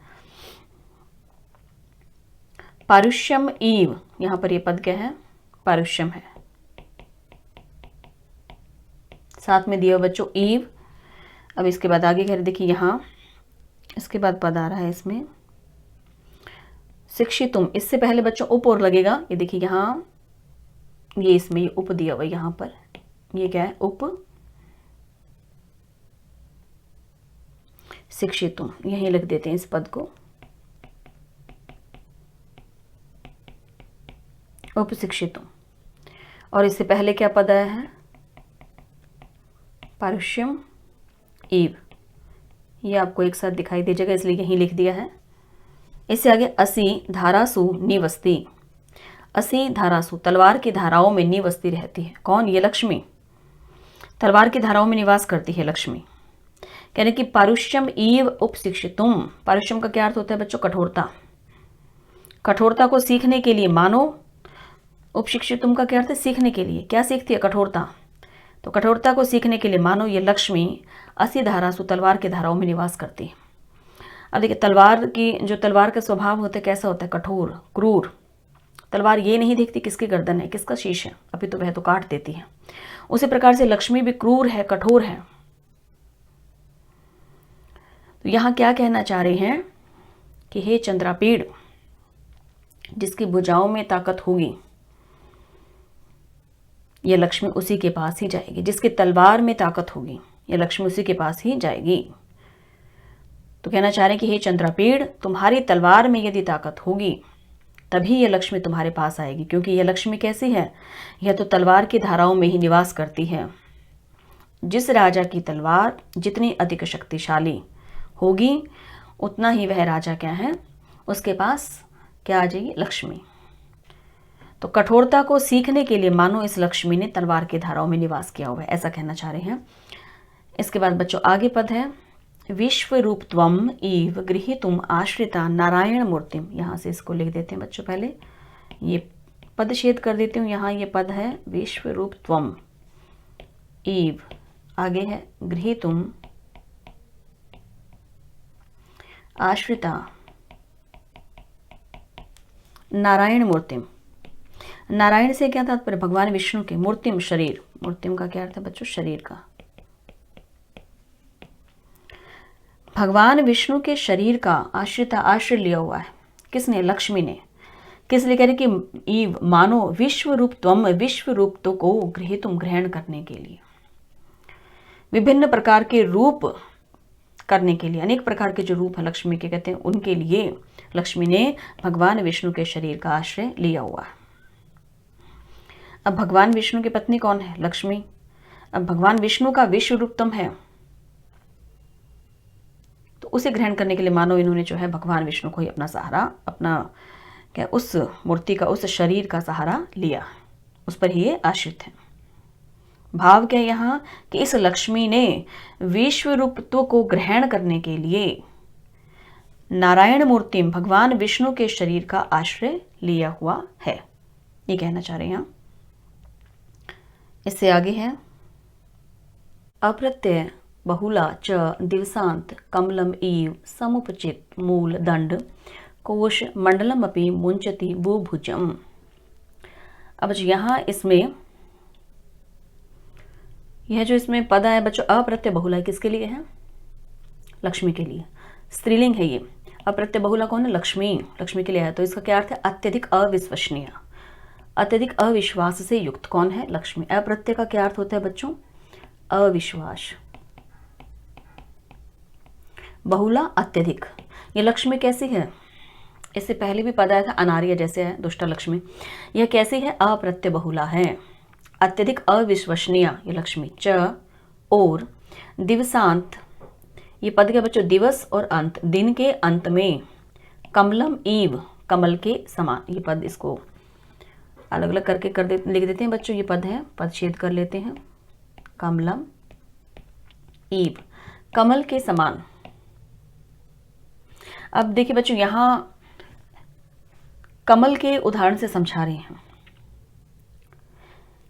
पारुष्यम ईव, यहां पर ये पद क्या है, पारुष्यम है, साथ में दिया बच्चों ईव। अब इसके बाद आगे कह रहे, देखिए यहां इसके बाद पद आ रहा है इसमें शिक्षितुम, इससे पहले बच्चों उप और लगेगा, ये देखिए यहाँ ये इसमें ये उप दिया हुआ, यहाँ पर ये क्या है, उप शिक्षितुम, यहीं लिख देते हैं इस पद को, उप शिक्षितुम। और इससे पहले क्या पद आया है, पारुष्यम ईव, ये आपको एक साथ दिखाई दे जाएगा इसलिए यहीं लिख दिया है। इससे आगे असी धारासु निवसती, असी धारासु, तलवार की धाराओं में निवसती रहती है, कौन, ये लक्ष्मी, तलवार की धाराओं में निवास करती है लक्ष्मी। कहने कि पारुष्यम ईव उपशिक्षितुम, पारुष्यम का क्या अर्थ होता है बच्चों, कठोरता, कठोरता को सीखने के लिए मानो, उपशिक्षितुम का क्या अर्थ है, सीखने के लिए, क्या सीखती है, कठोरता, तो कठोरता को सीखने के लिए मानो ये लक्ष्मी असी धारासु, तलवार की धाराओं में निवास करती है। अब देखिए तलवार की, जो तलवार का स्वभाव होता है कैसा होता है, कठोर, क्रूर, तलवार ये नहीं देखती किसकी गर्दन है, किसका शीश है, अभी तो वह तो काट देती है। उसी प्रकार से लक्ष्मी भी क्रूर है, कठोर है। तो यहां क्या कहना चाह रहे हैं कि हे चंद्रापीड़, जिसकी भुजाओं में ताकत होगी यह लक्ष्मी उसी के पास ही जाएगी, जिसकी तलवार में ताकत होगी यह लक्ष्मी उसी के पास ही जाएगी। तो कहना चाह रहे हैं कि हे चंद्रापीड़, तुम्हारी तलवार में यदि ताकत होगी तभी यह लक्ष्मी तुम्हारे पास आएगी, क्योंकि यह लक्ष्मी कैसी है, यह तो तलवार की धाराओं में ही निवास करती है। जिस राजा की तलवार जितनी अधिक शक्तिशाली होगी उतना ही वह राजा क्या है, उसके पास क्या आ जाएगी, लक्ष्मी। तो कठोरता को सीखने के लिए मानो इस लक्ष्मी ने तलवार की धाराओं में निवास किया हुआ है, ऐसा कहना चाह रहे हैं। इसके बाद बच्चों आगे पद है विश्वरूप त्वम इव गृहीतुम आश्रिता नारायण मूर्तिम, यहाँ से इसको लिख देते हैं बच्चों, पहले ये पद छेद कर देती हूँ। यहाँ ये पद है विश्वरूप त्वम इव, आगे है गृहीतुम आश्रिता नारायण मूर्तिम। नारायण से क्या तात्पर्य, भगवान विष्णु के, मूर्तिम शरीर, मूर्तिम का क्या अर्थ है बच्चों, शरीर का, भगवान विष्णु के शरीर का आश्रिता, आश्रय लिया हुआ है किसने, लक्ष्मी ने। किस लिए कह रहे कि ईव मानो विश्व रूप त्वम, विश्व रूप तो को गृहीतुम, ग्रहण करने के लिए, विभिन्न प्रकार के रूप करने के लिए, अनेक प्रकार के जो रूप है लक्ष्मी के कहते हैं उनके लिए लक्ष्मी ने भगवान विष्णु के शरीर का आश्रय लिया हुआ है। अब भगवान विष्णु की पत्नी कौन है, लक्ष्मी। अब भगवान विष्णु का विश्व रूपतम है, तो उसे ग्रहण करने के लिए मानो इन्होंने जो है भगवान विष्णु को ही अपना सहारा, अपना क्या, उस मूर्ति का, उस शरीर का सहारा लिया, उस पर ही ये आश्रित है। भाव क्या यहाँ कि इस लक्ष्मी ने विश्व रूपत्व को ग्रहण करने के लिए नारायण मूर्ति भगवान विष्णु के शरीर का आश्रय लिया हुआ है, ये कहना चाह रहे हैं। इससे आगे है अप्रत्यय बहुला च दिवसांत कमलम इव समुपचित मूल दंड कोश मंडलम अपि मुंचति भूभुजम। अब यहाँ इसमें यह जो इसमें पद है बच्चों अप्रत्यय बहुला किसके लिए है, लक्ष्मी के लिए, स्त्रीलिंग है ये। अप्रत्यय बहुला कौन है, लक्ष्मी, लक्ष्मी के लिए है। तो इसका क्या अर्थ है, अत्यधिक अविश्वसनीय, अत्यधिक अविश्वास से युक्त कौन है, लक्ष्मी। अप्रत्यय का क्या अर्थ होता है बच्चों, अविश्वास, बहुला अत्यधिक। ये लक्ष्मी कैसी है, इससे पहले भी पद आया था अनार्य जैसे है, दुष्टा लक्ष्मी। यह कैसी है, अप्रत्यय बहुला है, अत्यधिक अविश्वसनीय ये लक्ष्मी। च और दिवसांत, ये पद क्या बच्चों, दिवस और अंत, दिन के अंत में, कमलम ईव कमल के समान, ये पद इसको अलग अलग करके लिख देते हैं बच्चों, ये पद है, पद छेद कर लेते हैं, कमलम ईव कमल के समान। अब देखिए बच्चों यहां कमल के उदाहरण से समझा रहे हैं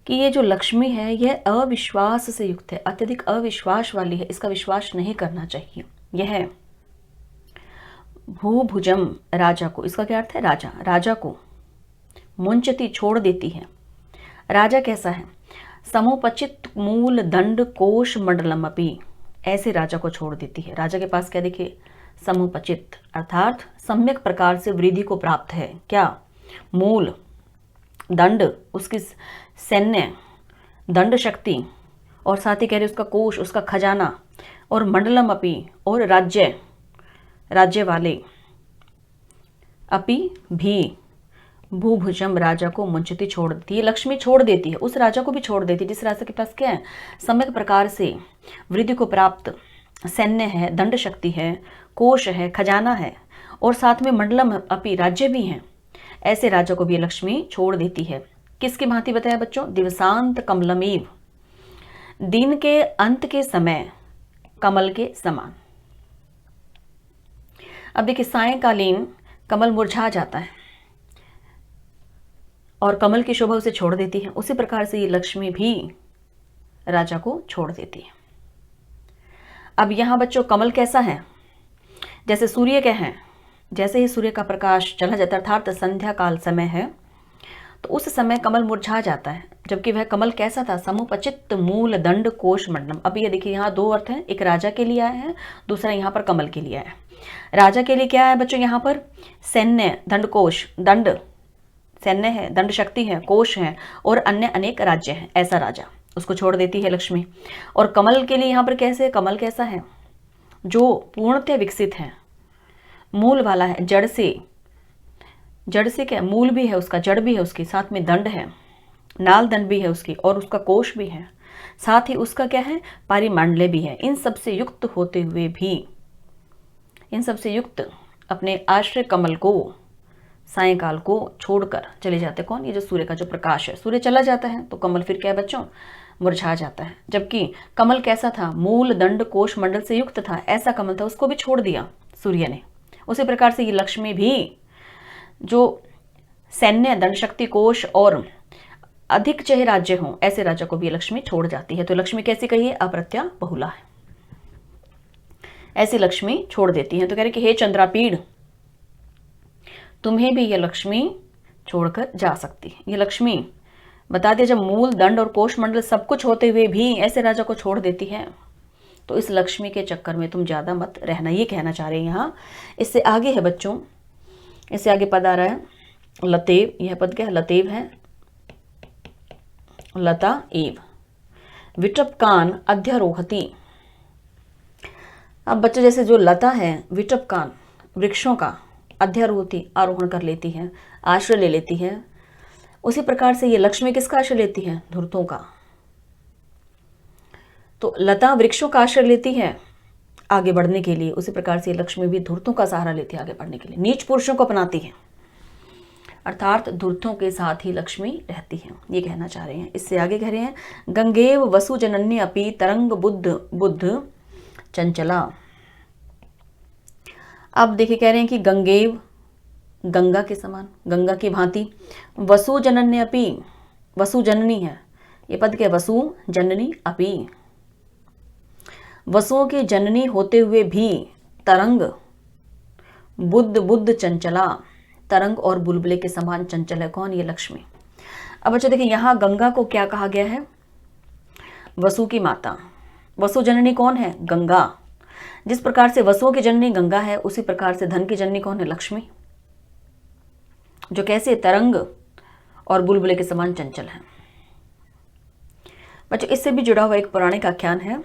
कि ये जो लक्ष्मी है यह अविश्वास से युक्त है, अत्यधिक अविश्वास वाली है, इसका विश्वास नहीं करना चाहिए। यह भूभुजम राजा को, इसका क्या अर्थ है? राजा, राजा को मुंचती छोड़ देती है। राजा कैसा है? समुपचित मूल दंड कोश मंडलमपि, ऐसे राजा को छोड़ देती है। राजा के पास क्या देखिए? समुपचित अर्थात सम्यक प्रकार से वृद्धि को प्राप्त है। क्या? मूल दंड, उसकी सैन्य दंड शक्ति, और साथ ही कह रहे उसका कोश, उसका खजाना, और मंडलम अपि, और राज्य, राज्य वाले, अपि भी, भूभुजम राजा को मुंचती छोड़ देती है। लक्ष्मी छोड़ देती है, उस राजा को भी छोड़ देती है जिस राजा के पास क्या है? सम्यक प्रकार से वृद्धि को प्राप्त सैन्य है, दंड शक्ति है, कोश है, खजाना है, और साथ में मंडलम अपि, राज्य भी हैं। ऐसे राजा को भी लक्ष्मी छोड़ देती है। किसकी भांति बताया बच्चों? दिवसांत कमलमेव, दिन के अंत के समय कमल के समान। अब देखिए, सायंकालीन कमल मुरझा जाता है और कमल की शोभा उसे छोड़ देती है, उसी प्रकार से ये लक्ष्मी भी राजा को छोड़ देती है। अब यहां बच्चों कमल कैसा है? जैसे सूर्य के हैं, जैसे ही सूर्य का प्रकाश चला जाता है अर्थात संध्या काल समय है, तो उस समय कमल मुरझा जाता है। जबकि वह कमल कैसा था? समुपचित मूल दंड कोश मंडलम। अब ये देखिए, यहाँ दो अर्थ हैं, एक राजा के लिए आया है, दूसरा यहाँ पर कमल के लिए आया है। राजा के लिए क्या है बच्चों? यहाँ पर सैन्य, दंड कोश, दंड सैन्य है, दंड शक्ति है, कोश है, और अन्य अनेक राज्य हैं। ऐसा राजा, उसको छोड़ देती है लक्ष्मी। और कमल के लिए यहाँ पर कैसे? कमल कैसा है? जो पूर्णतः विकसित है, मूल वाला है, जड़ से, जड़ से क्या? मूल भी है उसका, जड़ भी है उसकी, साथ में दंड है, नाल दंड भी है उसकी, और उसका कोश भी है, साथ ही उसका क्या है? पारिमंडले भी है। इन सबसे युक्त होते हुए भी, इन सबसे युक्त अपने आश्रय कमल को सायंकाल को छोड़कर चले जाते। कौन? ये जो सूर्य का जो प्रकाश है, सूर्य चला जाता है तो कमल फिर क्या है बच्चों? मुरझा जाता है। जबकि कमल कैसा था? मूल दंड कोश मंडल से युक्त था, ऐसा कमल था, उसको भी छोड़ दिया सूर्य ने। उसी प्रकार से ये लक्ष्मी भी जो सैन्य, दंड शक्ति, कोश और अधिक चाहे राज्य हों, ऐसे राजा को भी लक्ष्मी छोड़ जाती है। तो लक्ष्मी कैसी कही है? अप्रत्या बहुला है, ऐसी लक्ष्मी छोड़ देती है। तो कह रहे कि हे चंद्रापीड़, तुम्हें भी यह लक्ष्मी छोड़कर जा सकती है। ये लक्ष्मी बता दिया, जब मूल दंड और कोश मंडल सब कुछ होते हुए भी ऐसे राजा को छोड़ देती है, तो इस लक्ष्मी के चक्कर में तुम ज्यादा मत रहना, ये कहना चाह रहे हैं यहाँ। इससे आगे है बच्चों, इससे आगे पद आ रहा है लतेव। यह पद क्या है? लतेव है, लता एव विटपकान अध्यारोहति। अब बच्चों, जैसे जो लता है, विटपकान वृक्षों का, अध्यारोहति आरोहण कर लेती है, आश्रय ले लेती है, उसी प्रकार से ये लक्ष्मी किसका आश्रय लेती है? धूर्तों का। तो लता वृक्षों का आश्रय लेती है आगे बढ़ने के लिए, उसी प्रकार से लक्ष्मी भी धूर्तों का सहारा लेती है आगे बढ़ने के लिए, नीच पुरुषों को अपनाती है, अर्थात धूर्तों के साथ ही लक्ष्मी रहती है, ये कहना चाह रहे हैं। इससे आगे कह रहे हैं गंगेव वसु जनन्य अपि तरंग बुद्ध चंचला। अब देखिए कह रहे हैं कि गंगेव, गंगा के समान, गंगा की भांति, वसु जनन्य अपि, वसु जननी है, ये पद क्या? वसु जननी अपि, वसुओं की जननी होते हुए भी तरंग बुद्ध चंचला, तरंग और बुलबुले के समान चंचल है। कौन? ये लक्ष्मी। अब बच्चों देखिए, यहां गंगा को क्या कहा गया है? वसु की माता। वसु जननी कौन है? गंगा। जिस प्रकार से वसुओं की जननी गंगा है, उसी प्रकार से धन की जननी कौन है? लक्ष्मी, जो कैसे तरंग और बुलबुले के समान चंचल है। बच्चों, इससे भी जुड़ा हुआ एक पौराणिक आख्यान है।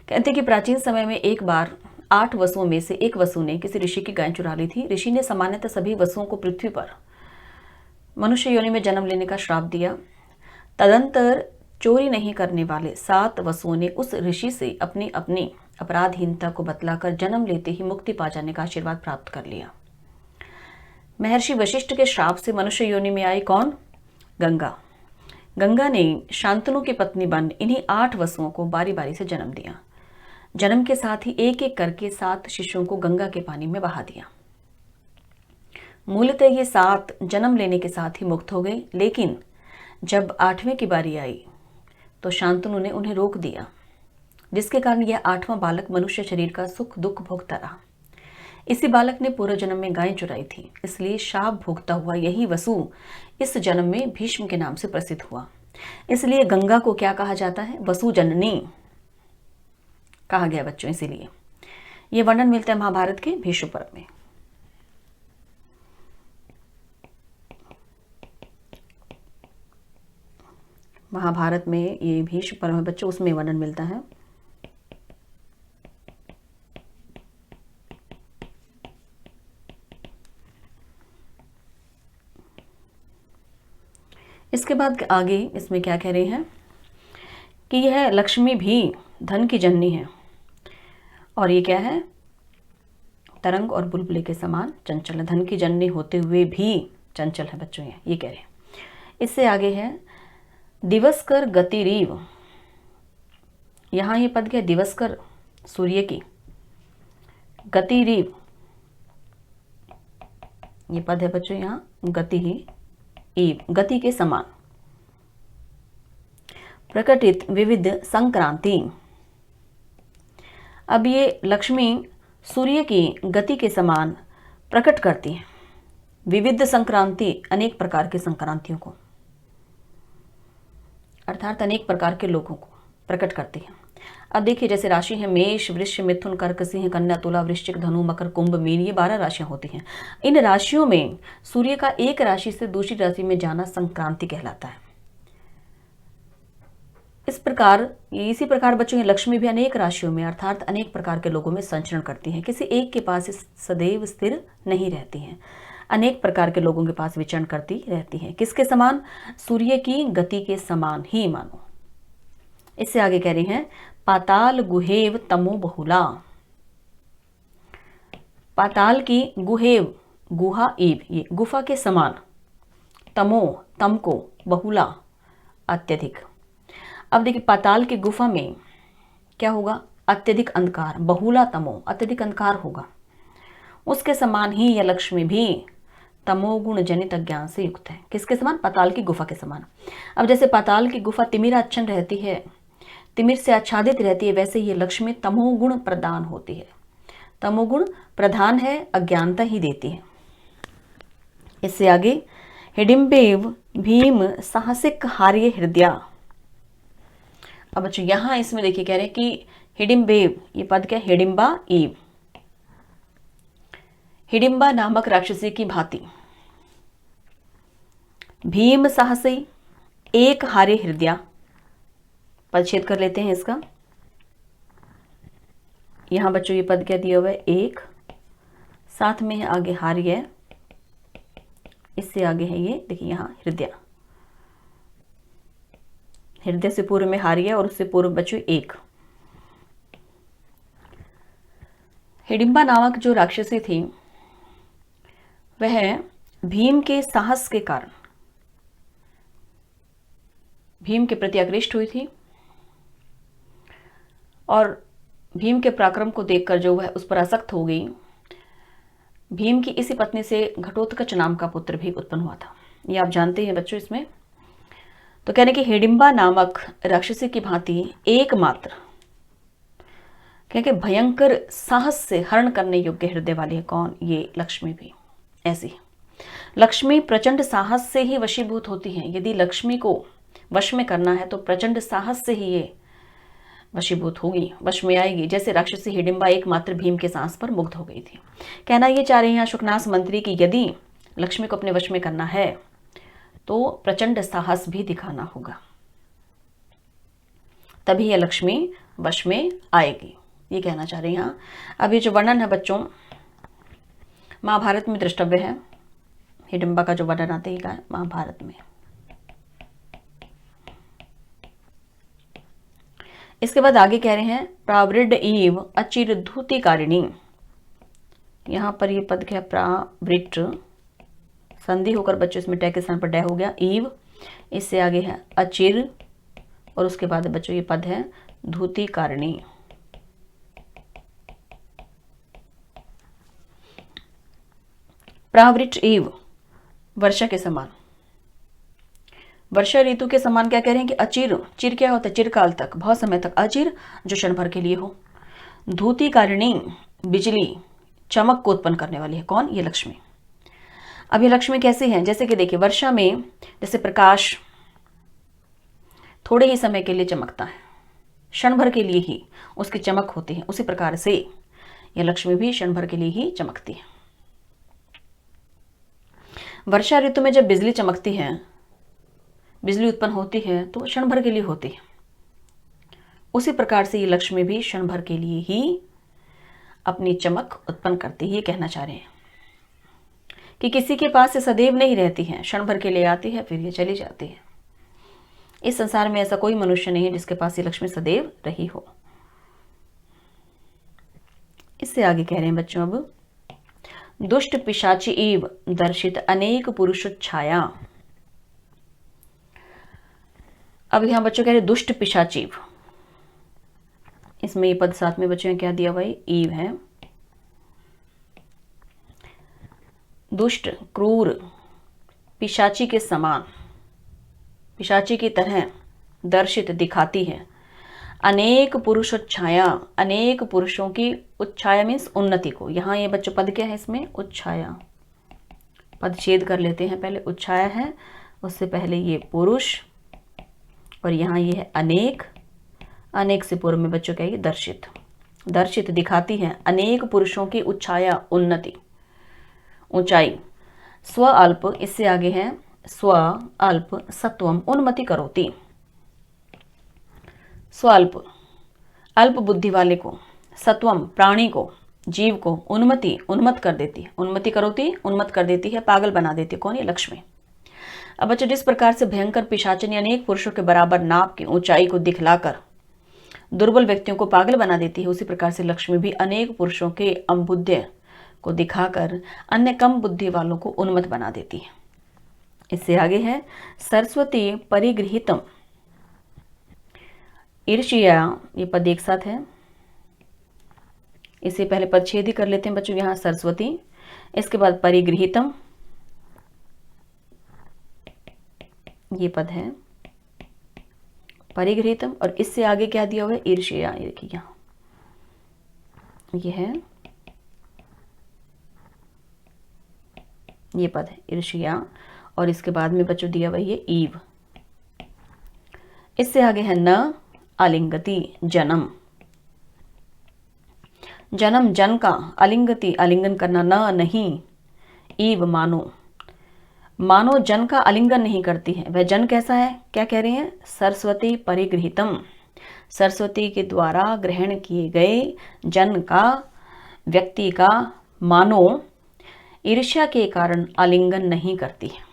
कहते हैं कि प्राचीन समय में एक बार 8 वसुओं में से एक वसु ने किसी ऋषि की गाय चुरा ली थी। ऋषि ने सामान्यतः सभी वसुओं को पृथ्वी पर मनुष्य योनि में जन्म लेने का श्राप दिया। तदंतर चोरी नहीं करने वाले 7 वसुओं ने उस ऋषि से अपनी अपनी अपराधहीनता को बतलाकर जन्म लेते ही मुक्ति पा जाने का आशीर्वाद प्राप्त कर लिया। महर्षि वशिष्ठ के श्राप से मनुष्य योनि में आई कौन? गंगा। गंगा ने शांतनु की पत्नी बन इन्हीं 8 वसुओं को बारी बारी से जन्म दिया। जन्म के साथ ही एक एक करके 7 शिशुओं को गंगा के पानी में बहा दिया। मूलतः ये 7 जन्म लेने के साथ ही मुक्त हो गए, लेकिन जब 8वें की बारी आई तो शांतनु ने उन्हें रोक दिया, जिसके कारण यह 8वां बालक मनुष्य शरीर का सुख दुख भोगता रहा। इसी बालक ने पूर्व जन्म में गाय चुराई थी, इसलिए शाप भोगता हुआ यही वसु इस जन्म में भीष्म के नाम से प्रसिद्ध हुआ। इसलिए गंगा को क्या कहा जाता है? वसु जननी कहा गया बच्चों। इसीलिए यह वर्णन मिलता है महाभारत के भीष्म पर्व में। महाभारत में ये भीष्म पर्व में बच्चों उसमें वर्णन मिलता है। इसके बाद आगे इसमें क्या कह रहे हैं कि यह लक्ष्मी भी धन की जननी है, और ये क्या है? तरंग और बुलबुले के समान चंचल है। धन की जननी होते हुए भी चंचल है बच्चों, ये कह रहे हैं। इससे आगे है दिवसकर गतिरीव। यहाँ ये पद क्या? दिवसकर सूर्य की, गतिरीव ये पद है बच्चों यहाँ, गति ही ईव गति के समान। प्रकटित विविध संक्रांति। अब ये लक्ष्मी सूर्य की गति के समान प्रकट करती है विविध संक्रांति, अनेक प्रकार की संक्रांतियों को, अर्थात अनेक प्रकार के लोगों को प्रकट करती है। अब देखिए जैसे राशि है मेष, वृश्चिक, मिथुन, कर्क, सिंह, कन्या, तुला, वृश्चिक, धनु, मकर, कुंभ, मीन, ये 12 राशियां होती हैं। इन राशियों में सूर्य का एक राशि से दूसरी राशि में जाना संक्रांति कहलाता है। इसी प्रकार बच्चों, लक्ष्मी भी अनेक राशियों में अर्थात अनेक प्रकार के लोगों में संचरण करती है। किसी एक के पास सदैव स्थिर नहीं रहती है, अनेक प्रकार के लोगों के पास विचरण करती रहती है। किसके समान? सूर्य की गति के समान ही मानो। इससे आगे कह रहे हैं पाताल गुहेव तमो बहुला। पाताल की गुहेव, गुहा एव, ये गुफा के समान, तमो तम को, बहुला अत्यधिक। अब देखिए पाताल की गुफा में क्या होगा? अत्यधिक अंधकार, बहुला तमो, अत्यधिक अंधकार होगा। उसके समान ही यह लक्ष्मी भी तमोगुण जनित अज्ञान से युक्त है। किसके समान? पाताल की गुफा के समान। अब जैसे पाताल की गुफा तिमिराच्छन्न रहती है, तिमिर से आच्छादित रहती है, वैसे ये लक्ष्मी तमोगुण प्रदान होती है। तमोगुण प्रधान है, अज्ञानता ही देती है। इससे आगे हिडिम्बेव भीम साहसिक हार्य हृदया। अब बच्चों यहां इसमें देखिए कह रहे हैं कि हिडिम्बेव, ये पद क्या? हिडिम्बा ईव, हिडिम्बा नामक राक्षसी की भांति, भीम साहसी, एक हार्य हृदया। पदच्छेद कर लेते हैं इसका। यहां बच्चों ये पद क्या दिया हुआ है? एक, साथ में है आगे हार्य, इससे आगे है ये देखिए यहां हृदय, हृदय से पूर्व में हार्य और उससे पूर्व बच्चों एक। हिडिम्बा नामक जो राक्षसी थी वह भीम के साहस के कारण भीम के प्रति आकृष्ट हुई थी, और भीम के पराक्रम को देखकर जो वह उस पर आसक्त हो गई। भीम की इसी पत्नी से घटोत्कच नाम का पुत्र भी उत्पन्न हुआ था, ये आप जानते हैं बच्चों। इसमें तो कहने कि हिडिम्बा नामक राक्षसी की भांति एकमात्र क्योंकि भयंकर साहस से हरण करने योग्य हृदय वाली है। कौन? ये लक्ष्मी भी ऐसी। लक्ष्मी प्रचंड साहस से ही वशीभूत होती है। यदि लक्ष्मी को वश में करना है तो प्रचंड साहस से ही ये वशीभूत होगी, वश में आएगी। जैसे राक्षसी हिडिम्बा एकमात्र भीम के सांस पर मुग्ध हो गई थी। कहना ये चाह रहे हैं शुकनास मंत्री की यदि लक्ष्मी को अपने वश में करना है तो प्रचंड साहस भी दिखाना होगा, तभी यह लक्ष्मी वश में आएगी, ये कहना चाह रही हैं। अब ये जो वर्णन है बच्चों महाभारत में द्रष्टव्य है। हिडिम्बा का जो वर्णन आता है महाभारत में। इसके बाद आगे कह रहे हैं प्रावृड ईव अचिरधूतिकारिणी। यहां पर ये पद क्या? प्रावृट, संधि होकर बच्चों इसमें टय के स्थान पर डय हो गया, ईव, इससे आगे है अचिर, और उसके बाद बच्चों ये पद है धूतिकारिणी। प्रावृट ईव, वर्षा के समान, वर्षा ऋतु के समान क्या कह रहे हैं कि अचिर, चिर क्या होता है, चिरकाल तक, बहुत समय तक, अचिर जो क्षण भर के लिए हो। धूति कारिणी, बिजली चमक को उत्पन्न करने वाली है, कौन, ये लक्ष्मी। अब ये लक्ष्मी कैसी है, जैसे कि देखिए वर्षा में जैसे प्रकाश थोड़े ही समय के लिए चमकता है, क्षण भर के लिए ही उसकी चमक होती है, उसी प्रकार से यह लक्ष्मी भी क्षण भर के लिए ही चमकती है। वर्षा ऋतु में जब बिजली चमकती है, बिजली उत्पन्न होती है तो क्षण भर के लिए होती है, उसी प्रकार से ये लक्ष्मी भी क्षण भर के लिए ही अपनी चमक उत्पन्न करती है। ये कहना चाह रहे हैं कि किसी के पास से सदैव नहीं रहती है, क्षण भर के लिए आती है फिर ये चली जाती है। इस संसार में ऐसा कोई मनुष्य नहीं है जिसके पास ये लक्ष्मी सदैव रही हो। इससे आगे कह रहे हैं बच्चों, अब दुष्ट पिशाची इव दर्शित अनेक पुरुष छाया। अब यहां बच्चों कह रहे दुष्ट पिशाचीव, इसमें ये पद साथ में बच्चों ने क्या दिया भाई, ईव है। दुष्ट, क्रूर, पिशाची के समान, पिशाची की तरह दर्शित दिखाती है, अनेक पुरुष छाया, अनेक पुरुषों की उच्छाया मीन्स उन्नति को। यहाँ ये बच्चों पद क्या है इसमें, उच्छाया, पद छेद कर लेते हैं, पहले उच्छाया है, उससे पहले ये पुरुष, और यहाँ ये है अनेक, अनेक से पूर्व में बच्चों क्या है दर्शित, दर्शित दिखाती है अनेक पुरुषों की उच्छाया, उन्नति, ऊंचाई। स्व अल्प, इससे आगे है स्व अल्प सत्वम उन्मति करोति। स्वल्प, अल्प बुद्धि वाले को, सत्वम प्राणी को, जीव को, उन्मति, उन्मत कर देती है, उन्मति करोति, उन्मत कर देती है, पागल बना देती है, कौन, ये लक्ष्मी। अब बच्चों जिस प्रकार से भयंकर पिशाचनी अनेक पुरुषों के बराबर नाप की ऊंचाई को दिखलाकर दुर्बल व्यक्तियों को पागल बना देती है, उसी प्रकार से लक्ष्मी भी अनेक पुरुषों के अम्बुद्ध को दिखाकर अन्य कम बुद्धि वालों को उन्मत बना देती है। इससे आगे है सरस्वती परिगृहितम, ईर्ष्या, ये पद एक साथ है, इससे पहले पद छेद ही कर लेते हैं बच्चों, यहाँ सरस्वती, इसके बाद परिगृहितम, ये पद है परिगृहितम, और इससे आगे क्या दिया हुआ है, ईर्ष्या, ये देखिए यहाँ ये है, ये पद है ईर्ष्या, और इसके बाद में बच्चों दिया हुआ ये ईव। इससे आगे है न आलिंगति, जन्म, जन्म जन का, आलिंगति आलिंगन करना, न नहीं, ईव मानो, मानो जन का आलिंगन नहीं करती है। वह जन कैसा है, क्या कह रहे हैं, सरस्वती परिगृहितम, सरस्वती के द्वारा ग्रहण किए गए जन का, व्यक्ति का, मानो ईर्ष्या के कारण आलिंगन नहीं करती है।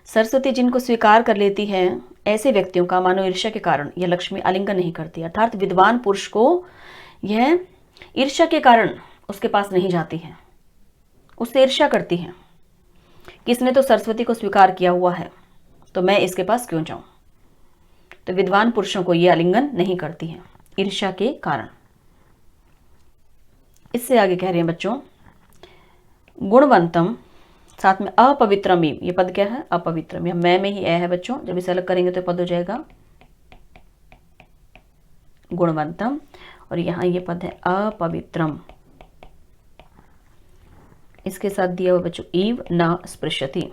सरस्वती जिनको स्वीकार कर लेती है, ऐसे व्यक्तियों का मानो ईर्ष्या के कारण यह लक्ष्मी आलिंगन नहीं करती, अर्थात विद्वान पुरुष को यह ईर्ष्या के कारण उसके पास नहीं जाती है, उससे ईर्ष्या करती है, किसने तो सरस्वती को स्वीकार किया हुआ है तो मैं इसके पास क्यों जाऊं। तो विद्वान पुरुषों को यह आलिंगन नहीं करती है ईर्ष्या के कारण। इससे आगे कह रहे हैं बच्चों गुणवंतम, साथ में अपवित्रम, ये पद क्या है, अपवित्रम, यह मैं में ही ए है बच्चों, जब इसे अलग करेंगे तो पद हो जाएगा गुणवंतम, और यहां ये पद है अपवित्रम, इसके साथ दिया हुआ बच्चों ईव न स्पृशति।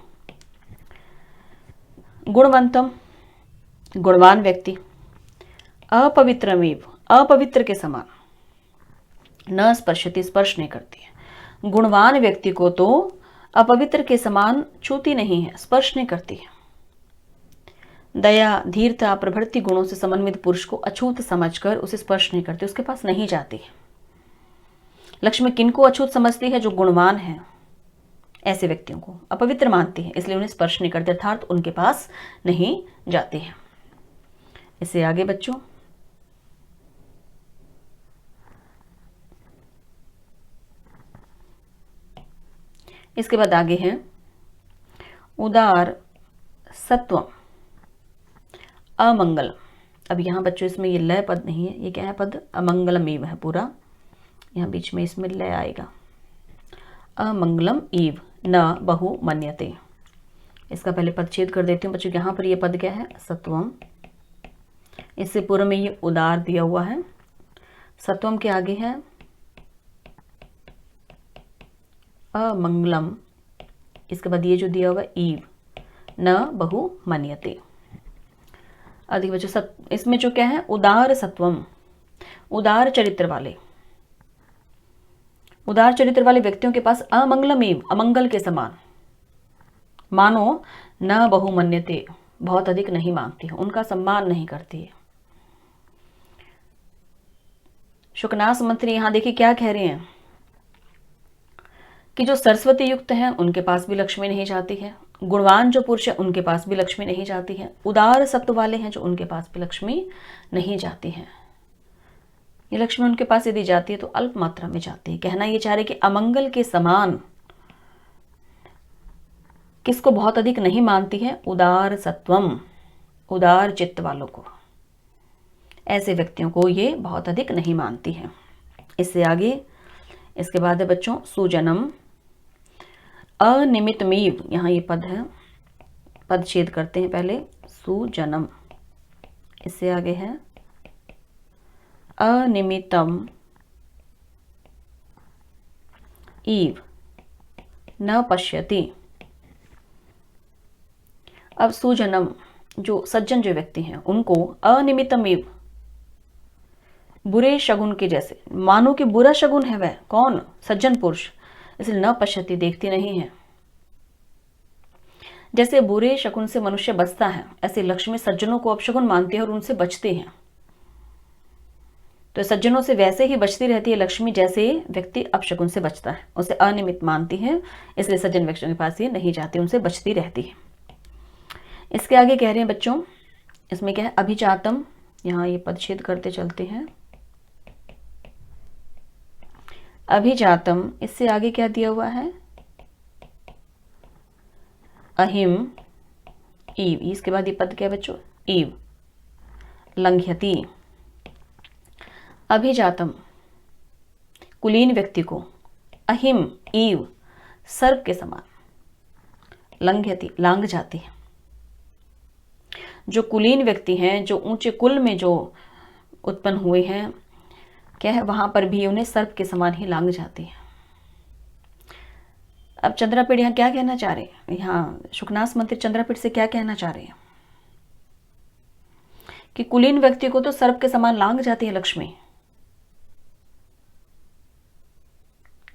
गुणवंतम, गुणवान व्यक्ति, अपवित्रमेव, अपवित्र के समान, न स्पर्शति, स्पर्श नहीं करती है। गुणवान व्यक्ति को तो अपवित्र के समान छूती नहीं है, स्पर्श नहीं करती है। दया, धीरता, प्रभृति गुणों से समन्वित पुरुष को अछूत समझकर उसे स्पर्श नहीं करती, उसके पास नहीं जाती है। लक्ष्मी किनको अछूत समझती है, जो गुणवान है, ऐसे व्यक्तियों को अपवित्र मानती है, इसलिए उन्हें स्पर्श नहीं करते, अर्थात उनके पास नहीं जाती है। इससे आगे बच्चों इसके बाद आगे है उदार सत्वम अमंगलम। अब यहाँ बच्चों इसमें ये लय पद नहीं है, ये क्या है पद, अमंगलम ईव है पूरा, यहाँ बीच में इसमें लय आएगा, अमंगलम ईव न बहु मन्यते, इसका पहले पदच्छेद कर देती हूँ बच्चों। यहाँ पर ये पद क्या है? सत्वम। इससे पूर्व में ये उदार दिया हुआ है। सत्वम के आगे है अमंगलम। इसके बाद ये जो दिया हुआ ईव, न बहु मन्यते। अधिक बच्चों इसमें जो क्या है? उदार सत्वम, उदार चरित्र वाले, उदार चरित्र वाले व्यक्तियों के पास अमंगलमेव, अमंगल के समान, मानो न बहुमन्यते, बहुत अधिक नहीं मांगती है, उनका सम्मान नहीं करती है। शुकनास मंत्री यहां देखिए क्या कह रहे हैं कि जो सरस्वती युक्त हैं उनके पास भी लक्ष्मी नहीं जाती है, गुणवान जो पुरुष है उनके पास भी लक्ष्मी नहीं जाती है, उदार सत्व वाले हैं जो उनके पास भी लक्ष्मी नहीं जाती है। ये लक्ष्मी उनके पास यदि जाती है तो अल्प मात्रा में जाती है। कहना ये चाह रहे कि अमंगल के समान किसको बहुत अधिक नहीं मानती है? उदार सत्वम, उदार चित्त वालों को, ऐसे व्यक्तियों को ये बहुत अधिक नहीं मानती है। इससे आगे इसके बाद है बच्चों सुजनम अनिमितमीव। यहाँ ये पद है, पदच्छेद करते हैं पहले। सुजनम, इससे आगे है अनिमितम ईव न पश्यति। अब सुजनम जो सज्जन जो व्यक्ति हैं उनको अनिमितम ईव, बुरे शगुन के जैसे, मानो कि बुरा शगुन है वह कौन? सज्जन पुरुष, इसलिए न पश्यति, देखती नहीं है। जैसे बुरे शगुन से मनुष्य बचता है ऐसे लक्ष्मी सज्जनों को अपशगुन मानती है और उनसे बचती है। तो सज्जनों से वैसे ही बचती रहती है लक्ष्मी जैसे व्यक्ति अपशगुन से बचता है, उसे अनियमित मानती है, इसलिए सज्जन व्यक्तियों के पास ये नहीं जाती, उनसे बचती रहती है। इसके आगे कह रहे हैं बच्चों, इसमें क्या है? अभिजातम। यहाँ ये पदच्छेद करते चलते हैं। अभिजातम, इससे आगे क्या दिया हुआ है? अहिम ईव। इसके बाद ये पद क्या है बच्चों? ईव लंघयति। अभिजातम कुलीन व्यक्ति को, अहिम ईव सर्प के समान, लंघयति लांघ जाती है। जो कुलीन व्यक्ति हैं, जो ऊंचे कुल में जो उत्पन्न हुए हैं, क्या है, वहां पर भी उन्हें सर्प के समान ही लांघ जाती है। अब चंद्रापीठ यहाँ क्या कहना चाह रहे हैं? यहाँ शुकनास मंत्री चंद्रापीठ से क्या कहना चाह रहे हैं कि कुलीन व्यक्ति को तो सर्प के समान लांघ जाती है लक्ष्मी।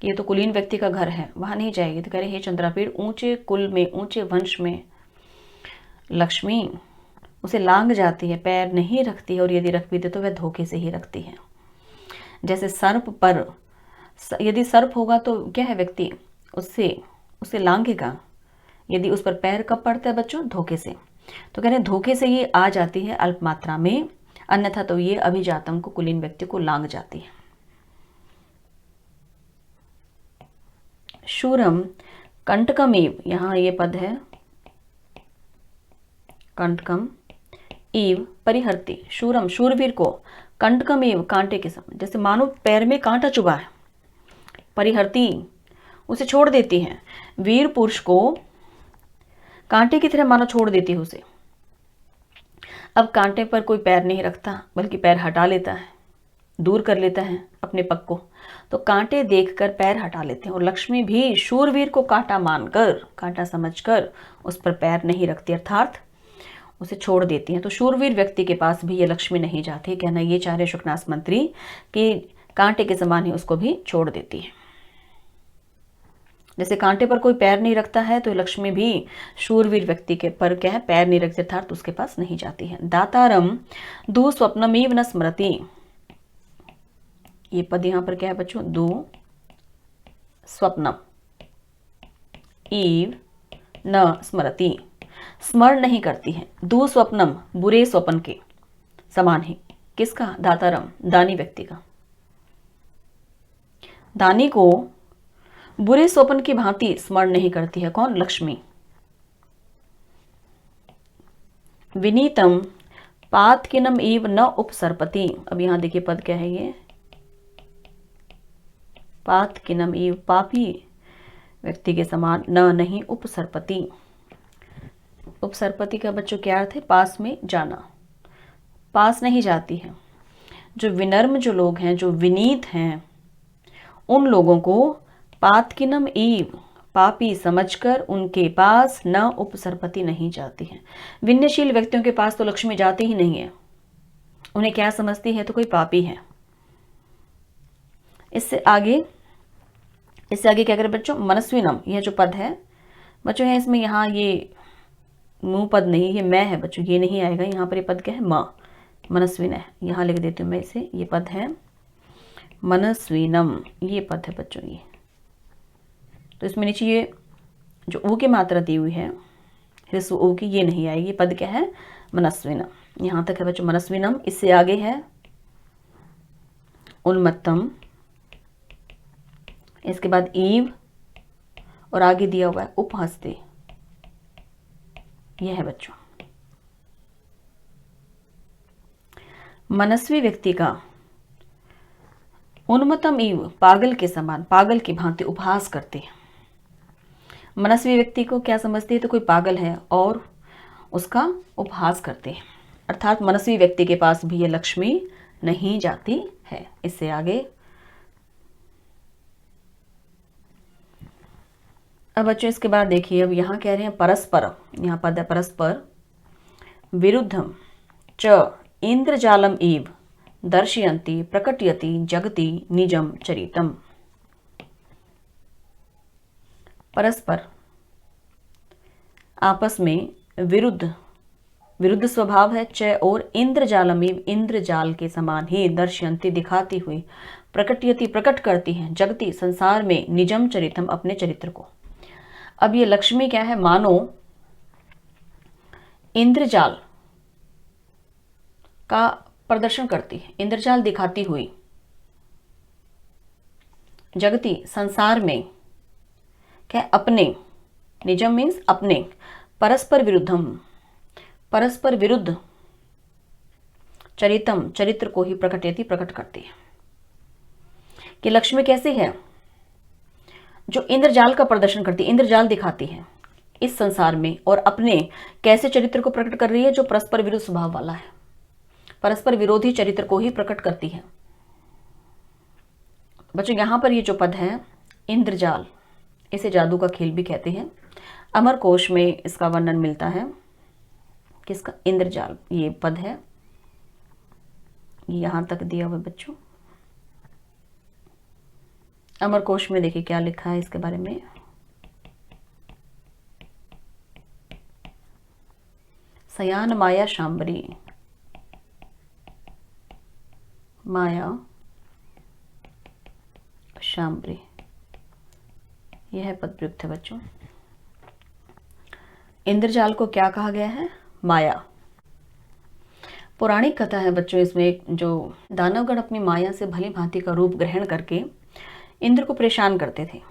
ये तो कुलीन व्यक्ति का घर है, वहां नहीं जाएगी। तो कह रहे हे चंद्रापीठ, ऊंचे कुल में, ऊंचे वंश में लक्ष्मी उसे लांघ जाती है, पैर नहीं रखती है, और यदि रख भी दे तो वह धोखे से ही रखती है। जैसे सर्प पर, यदि सर्प होगा तो क्या है, व्यक्ति उसे लांघेगा, यदि उस पर पैर कब पड़ता है बच्चों? धोखे से। तो कह रहे हैं धोखे से ये आ जाती है अल्प मात्रा में, अन्यथा तो ये अभिजातम को, कुलीन व्यक्ति को लांघ जाती है। शूरम कंटकमेव, यहाँ ये पद है कंटकम ईव परिहरती। शूरम शूरवीर को, कंटकमेव कांटे के समान, जैसे मानो पैर में कांटा चुभा है, परिहरती उसे छोड़ देती है। वीर पुरुष को कांटे की तरह मानो छोड़ देती है उसे। अब कांटे पर कोई पैर नहीं रखता, बल्कि पैर हटा लेता है, दूर कर लेता है अपने पग को, तो कांटे देखकर पैर हटा लेते हैं। और लक्ष्मी भी शूरवीर को कांटा मानकर, कांटा समझकर उस पर पैर नहीं रखती, अर्थात उसे छोड़ देती हैं। तो शूरवीर व्यक्ति के पास भी ये लक्ष्मी नहीं जाती। कहना ये चाह रहे शुकनास मंत्री कि कांटे के समान ही उसको भी छोड़ देती है। जैसे कांटे पर कोई पैर नहीं रखता है, तो लक्ष्मी भी शूरवीर व्यक्ति के पर क्या है, पैर नहीं रखती, अर्थात उसके पास नहीं जाती है। दातारम दु स्वप्नमीव न स्मृति। ये पद यहां पर क्या है बच्चों? दु स्वप्नम ईव न स्मृति, स्मरण नहीं करती है। दु स्वप्नम बुरे स्वप्न के समान ही, किसका? दातारम दानी व्यक्ति का। दानी को बुरे स्वप्न की भांति स्मरण नहीं करती है, कौन? लक्ष्मी। विनीतम पातकिनम ईव न उपसर्पति। अब यहां देखिए पद क्या है, ये पातकिनम ईव पापी व्यक्ति के समान, न नहीं उपसर्पति। उपसर्पति का बच्चों क्या अर्थ है? पास में जाना, पास नहीं जाती है। जो विनम्र जो लोग हैं, जो विनीत हैं, उन लोगों को पातकिनम ईव, पापी समझकर उनके पास न उपसर्पति नहीं जाती है। विनयशील व्यक्तियों के पास तो लक्ष्मी जाती ही नहीं है। उन्हें क्या समझती है? तो कोई पापी है। इससे आगे क्या करें बच्चों? मनस्विनम, यह जो पद है बच्चों है, इसमें यहाँ ये मुंह पद नहीं, ये मैं है बच्चों, ये नहीं आएगा। यहाँ पर ये पद क्या है? माँ, मनस्विन है। यहाँ लिख देती हूँ मैं इसे, ये पद है मनस्विनम, ये पद है बच्चों ये। तो इसमें नीचे ये जो ऊ की मात्रा दी हुई है, ह्रस्व ऊ की, ये नहीं आएगी। पद क्या है? मनस्विनम। यहाँ तक है बच्चों मनस्विनम। इससे आगे है उन्मत्तम, इसके बाद ईव, और आगे दिया हुआ है उपहस्ते, यह है बच्चों। मनस्वी व्यक्ति का उन्मत्तम ईव, पागल के समान, पागल की भांति उपहास करते हैं। मनस्वी व्यक्ति को क्या समझती है? तो कोई पागल है और उसका उपहास करते हैं। अर्थात मनस्वी व्यक्ति के पास भी ये लक्ष्मी नहीं जाती है। इससे आगे अब बच्चों इसके बाद देखिए, अब यहाँ कह रहे हैं परस्पर, यहाँ पद है परस्पर विरुद्धम च इंद्रजालम इव दर्शयन्ति प्रकटयति जगति निजम चरितम। परस्पर आपस में विरुद्ध स्वभाव है, च और इंद्रजालम इव, इंद्रजाल के समान ही, दर्शयन्ति दिखाती हुई, प्रकटयति प्रकट करती है, जगति संसार में, निजम चरितम अपने चरित्र को। अब ये लक्ष्मी क्या है? मानो इंद्रजाल का प्रदर्शन करती है, इंद्रजाल दिखाती हुई, जगति संसार में, क्या? अपने, निजम मीन्स अपने, परस्पर विरुद्धम, परस्पर विरुद्ध, चरितम चरित्र को ही प्रकटयति प्रकट करती है। कि लक्ष्मी कैसी है? जो इंद्रजाल का प्रदर्शन करती है, इंद्रजाल दिखाती है इस संसार में, और अपने कैसे चरित्र को प्रकट कर रही है? जो परस्पर विरुद्ध स्वभाव वाला है, परस्पर विरोधी चरित्र को ही प्रकट करती है। बच्चों यहां पर ये जो पद है इंद्रजाल, इसे जादू का खेल भी कहते हैं। अमर कोश में इसका वर्णन मिलता है। किसका? इंद्रजाल, ये पद है, यहां तक दिया हुआ बच्चों। अमर कोश में देखिए क्या लिखा है इसके बारे में। सयान माया शांबरी, माया शांबरी, यह है पद प्रयुक्त है बच्चों। इंद्रजाल को क्या कहा गया है? माया। पौराणिक कथा है बच्चों इसमें, जो दानवगण अपनी माया से भली भांति का रूप ग्रहण करके इंद्र को परेशान करते थे।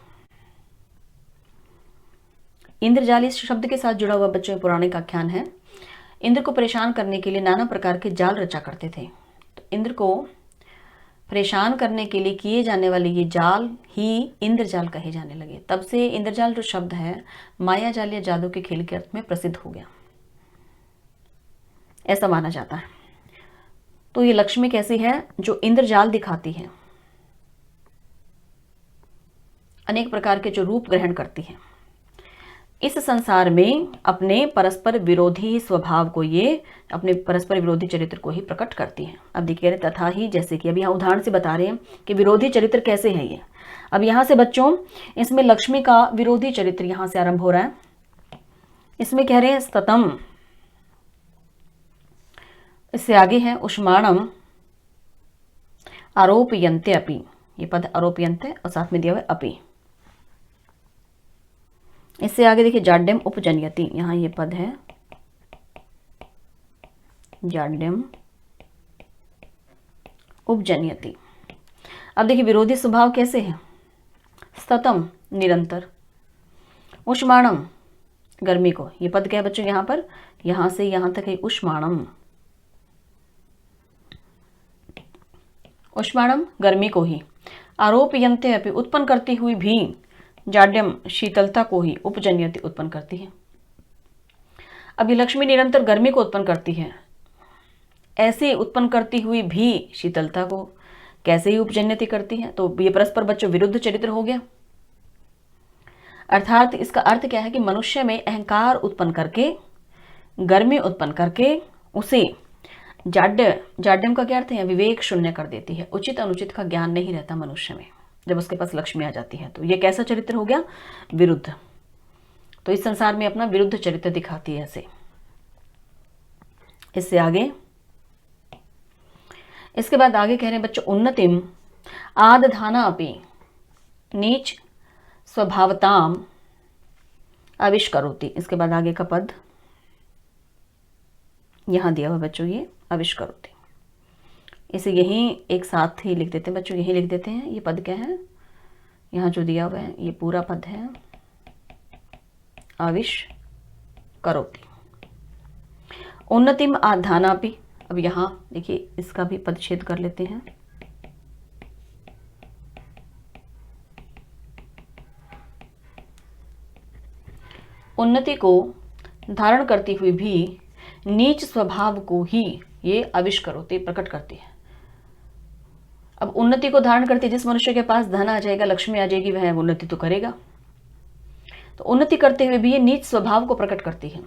इंद्रजाल इस शब्द के साथ जुड़ा हुआ बच्चों पौराणिक आख्यान है। इंद्र को परेशान करने के लिए नाना प्रकार के जाल रचा करते थे। तो इंद्र को परेशान करने के लिए किए जाने वाले ये जाल ही इंद्रजाल कहे जाने लगे। तब से इंद्रजाल जो शब्द है माया जाल या जादू के खेल के अर्थ में प्रसिद्ध हो गया, ऐसा माना जाता है। तो ये लक्ष्मी कैसी है? जो इंद्रजाल दिखाती है, अनेक प्रकार के जो रूप ग्रहण करती है। इस संसार में अपने परस्पर विरोधी स्वभाव को, ये अपने परस्पर विरोधी चरित्र को ही प्रकट करती है। अब देखिए तथा ही, जैसे कि अभी यहाँ उदाहरण से बता रहे हैं कि विरोधी चरित्र कैसे है ये। अब यहाँ से बच्चों इसमें लक्ष्मी का विरोधी चरित्र यहाँ से आरंभ हो रहा है। इसमें कह रहे हैं स्ततम, इससे आगे है उष्माणम आरोपयन्ते अपि, ये पद आरोपयन्ते और साथ में दिया हुआ अपि। इससे आगे देखिए जाड्यम उपजन्यति, यहाँ ये पद है जाड्यम उपजन्यति। अब देखिए विरोधी स्वभाव कैसे है? स्ततम निरंतर, उष्माणम गर्मी को, ये पद क्या है बच्चों? यहाँ पर यहाँ से यहाँ तक है उष्माणम, उष्माणम गर्मी को ही, आरोपयन्ते अपि उत्पन्न करती हुई भी, जाड्यम शीतलता को ही, उपजन्यति उत्पन्न करती है। अब ये लक्ष्मी निरंतर गर्मी को उत्पन्न करती है, ऐसे उत्पन्न करती हुई भी शीतलता को कैसे ही उपजन्यति करती है। तो ये परस्पर बच्चों विरुद्ध चरित्र हो गया। अर्थात इसका अर्थ क्या है कि मनुष्य में अहंकार उत्पन्न करके, गर्मी उत्पन्न करके उसे जाड्यम का क्या अर्थ है, विवेक शून्य कर देती है। उचित अनुचित का ज्ञान नहीं रहता मनुष्य में जब उसके पास लक्ष्मी आ जाती है। तो ये कैसा चरित्र हो गया, विरुद्ध। तो इस संसार में अपना विरुद्ध चरित्र दिखाती है ऐसे। इससे आगे, इसके बाद आगे कह रहे हैं बच्चों, उन्नतिम आदधाना अपि नीच स्वभावताम आविष्करोति। इसके बाद आगे का पद यहां दिया हुआ बच्चों, ये आविष्करोति, इसे यहीं एक साथ ही लिख देते हैं बच्चों, यहीं लिख देते हैं। ये पद क्या है, यहाँ जो दिया हुआ है ये पूरा पद है आविष्करोति। उन्नतिम आधानापि, अब यहाँ देखिए इसका भी पदच्छेद कर लेते हैं। उन्नति को धारण करती हुई भी नीच स्वभाव को ही ये आविष्करोति प्रकट करती है। अब उन्नति को धारण करती, जिस मनुष्य के पास धन आ जाएगा, लक्ष्मी आ जाएगी, वह उन्नति तो करेगा। तो उन्नति करते हुए भी ये नीच स्वभाव को प्रकट करती है।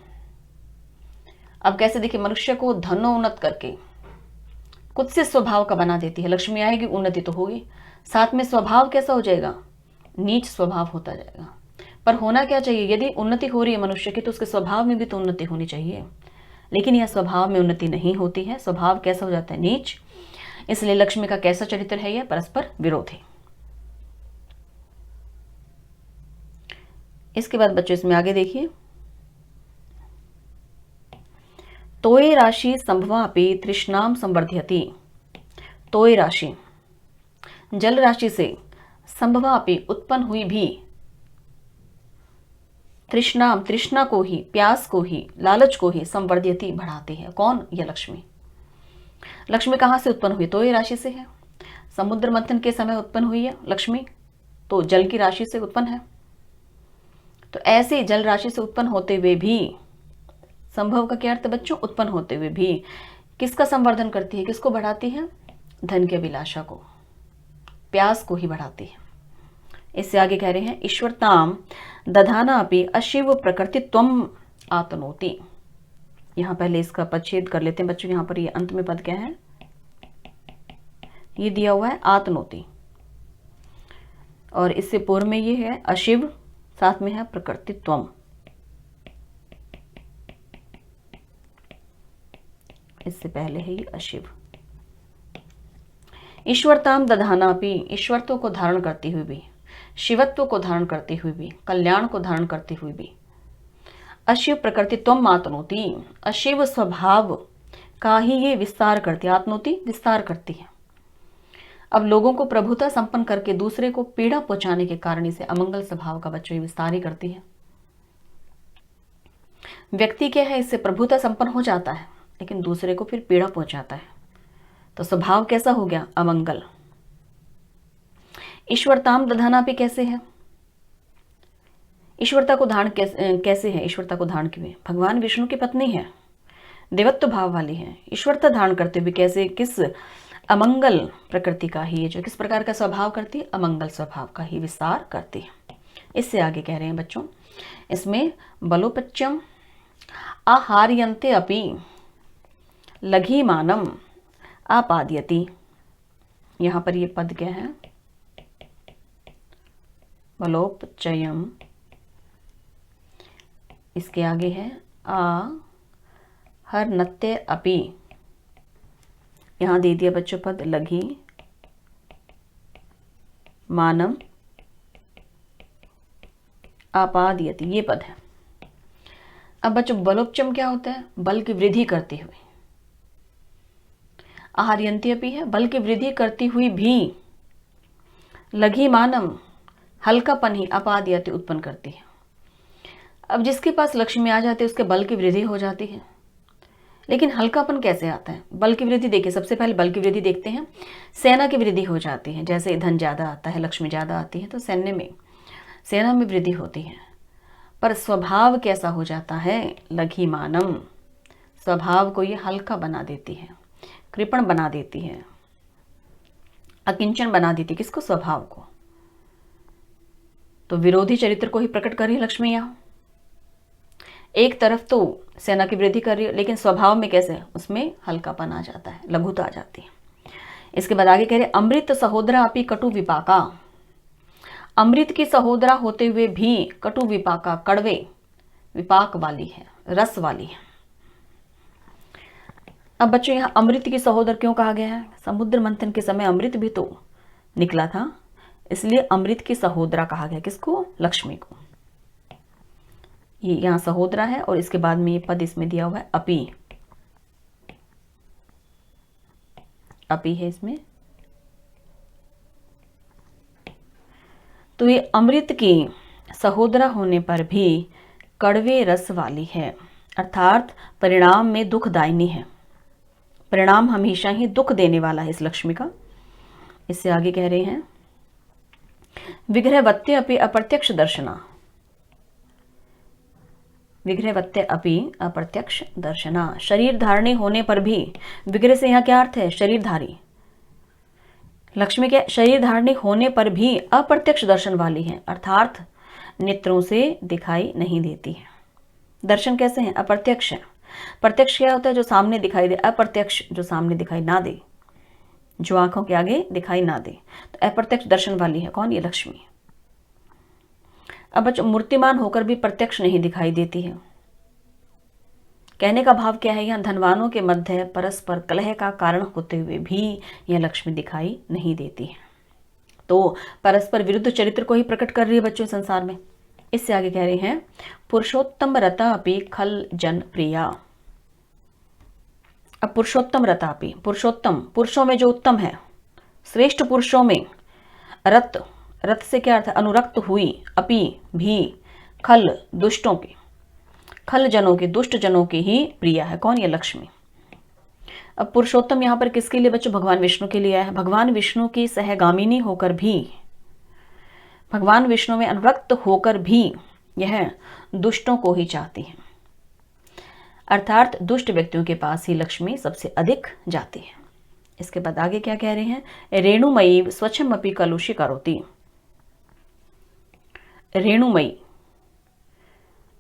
अब कैसे, देखिए मनुष्य को धनोन्नत करके कुत्सित स्वभाव का बना देती है। लक्ष्मी आएगी, उन्नति तो होगी, साथ में स्वभाव कैसा हो जाएगा, नीच स्वभाव होता जाएगा। पर होना क्या चाहिए, यदि उन्नति हो रही है मनुष्य की तो उसके स्वभाव में भी तो उन्नति होनी चाहिए, लेकिन यह स्वभाव में उन्नति नहीं होती है, स्वभाव कैसा हो जाता है, नीच। इसलिए लक्ष्मी का कैसा चरित्र है, यह परस्पर विरोधी। इसके बाद बच्चों इसमें आगे देखिए, तोय राशि संभवापि तृष्णाम संवर्धयति। तोय राशि, जल राशि से संभवापि उत्पन्न हुई भी तृष्णाम, तृष्णा को ही, प्यास को ही, लालच को ही संवर्धयति बढ़ाती है। कौन, यह लक्ष्मी। लक्ष्मी कहाँ से उत्पन्न हुई, तोय राशि से है। समुद्र मंथन के समय उत्पन्न हुई है लक्ष्मी, तो जल की राशि से उत्पन्न है। तो ऐसे जल राशि से उत्पन्न होते हुए भी, संभव का क्या अर्थ बच्चों, उत्पन्न होते हुए भी किसका संवर्धन करती है, किसको बढ़ाती है, धन की अभिलाषा को, प्यास को ही बढ़ाती है। इससे आगे कह रहे हैं, ईश्वरताम दधाना अपि अशिव प्रकृतित्वम आतनोति। यहां पहले इसका पदच्छेद कर लेते हैं बच्चों। यहां पर ये अंत में पद क्या है, ये दिया हुआ है आतनोति, और इससे पूर्व में ये है अशिव, साथ में है प्रकृतित्वम। इससे पहले है ये अशिव। ईश्वरताम दधानापि, ईश्वरत्व को धारण करती हुई भी, शिवत्व को धारण करती हुई भी, कल्याण को धारण करती हुई भी, अशिव प्रकृतित्वम आतनोति, अशिव स्वभाव का ही ये विस्तार करती है। आतनोति विस्तार करती है। अब लोगों को प्रभुता संपन्न करके दूसरे को पीड़ा पहुंचाने के कारण इसे अमंगल स्वभाव का बच्चों ये विस्तार ही करती है। व्यक्ति क्या है, इससे प्रभुता संपन्न हो जाता है लेकिन दूसरे को फिर पीड़ा पहुंचाता है, तो स्वभाव कैसा हो गया, अमंगल। ईश्वरताम दधाना भी कैसे है, ईश्वरता को धारण कैसे है, ईश्वरता को धारण किए भगवान विष्णु की पत्नी है, देवत्व भाव वाली है। ईश्वरता धारण करते हुए कैसे, किस अमंगल प्रकृति का ही, जो किस प्रकार का स्वभाव करती है, अमंगल स्वभाव का ही विस्तार करती है। इससे आगे कह रहे हैं बच्चों, इसमें बलोपच्यम आहार्यन्ते अपि लघीमानम आपाद्यति। यहां पर ये पद क्या है, बलोपचयम, इसके आगे है आहर्नते अपि। यहां दे दिया बच्चों पद लघी मानम आपाद्यति, ये पद है। अब बच्चों बलोपचम क्या होता है, बल की वृद्धि करती हुई। आहार्यन्ते अपि है, बल की वृद्धि करती हुई भी। लघी मानम, हल्कापन ही आपाद्यति उत्पन्न करती है। अब जिसके पास लक्ष्मी आ जाती है उसके बल की वृद्धि हो जाती है, लेकिन हल्कापन कैसे आता है, बल की वृद्धि देखिए, सबसे पहले बल की वृद्धि देखते हैं, सेना की वृद्धि हो जाती है। जैसे धन ज्यादा आता है, लक्ष्मी ज्यादा आती है तो सेना में वृद्धि होती है। पर स्वभाव कैसा हो जाता है, लघिमानम, स्वभाव को ये हल्का बना देती है, कृपण बना देती है, अकिंचन बना देती है। किसको? स्वभाव को। तो विरोधी चरित्र को ही प्रकट कर रही है लक्ष्मी यहाँ। एक तरफ तो सेना की वृद्धि कर रही है, लेकिन स्वभाव में कैसे? उसमें हल्कापन आ जाता है, लघुता आ जाती है। इसके बाद आगे कह रहे अमृत सहोदरा अपि कटु विपाका, अमृत की सहोदरा होते हुए भी कटु विपाका, कड़वे विपाक वाली है, रस वाली है। अब बच्चों यहाँ अमृत की सहोदर क्यों कहा गया है? समुद्र मंथन के समय अमृत भी तो निकला था, इसलिए अमृत की सहोदरा कहा गया। किसको? लक्ष्मी को। ये यहाँ सहोदरा है और इसके बाद में ये पद इसमें दिया हुआ है अपि, अपि है इसमें। तो ये अमृत की सहोदरा होने पर भी कड़वे रस वाली है, अर्थात परिणाम में दुखदायिनी है। परिणाम हमेशा ही दुख देने वाला है इस लक्ष्मी का। इससे आगे कह रहे हैं विग्रहवत्ते अपि अप्रत्यक्ष दर्शना, विग्रहवत्ते अपि अप्रत्यक्ष दर्शना, शरीर धारणी होने पर भी, विग्रह से यहाँ क्या अर्थ है? शरीरधारी। लक्ष्मी के शरीर धारणी होने पर भी अप्रत्यक्ष दर्शन वाली है, अर्थात नेत्रों से दिखाई नहीं देती है। दर्शन कैसे हैं? अप्रत्यक्ष है। प्रत्यक्ष क्या होता है? जो सामने दिखाई दे। अप्रत्यक्ष जो सामने दिखाई ना दे, जो आंखों के आगे दिखाई ना दे। तो अप्रत्यक्ष दर्शन वाली है कौन? ये लक्ष्मी। अब बच्चों मूर्तिमान होकर भी प्रत्यक्ष नहीं दिखाई देती है। कहने का भाव क्या है? यहाँ धनवानों के मध्य परस्पर कलह का कारण होते हुए भी यह लक्ष्मी दिखाई नहीं देती है। तो परस्पर विरुद्ध चरित्र को ही प्रकट कर रही है बच्चों संसार में। इससे आगे कह रहे हैं पुरुषोत्तम रता अपि खल जन प्रिया। अब पुरुषोत्तम रता अपि, पुरुषोत्तम पुरुषों में जो उत्तम है, श्रेष्ठ पुरुषों में रत, रत से क्या अर्थ है? अनुरक्त हुई, अपि भी, खल दुष्टों के, खल जनों के, दुष्ट जनों की ही प्रिया है कौन? ये लक्ष्मी। अब पुरुषोत्तम यहाँ पर किसके लिए बच्चों? भगवान विष्णु के लिए है। भगवान विष्णु की सहगामिनी होकर भी, भगवान विष्णु में अनुरक्त होकर भी यह दुष्टों को ही चाहती है, अर्थात दुष्ट व्यक्तियों के पास ही लक्ष्मी सबसे अधिक जाती है। इसके बाद आगे क्या कह रहे हैं? रेणुमयी स्वच्छमपि कलुषी करोति, रेणुमयी,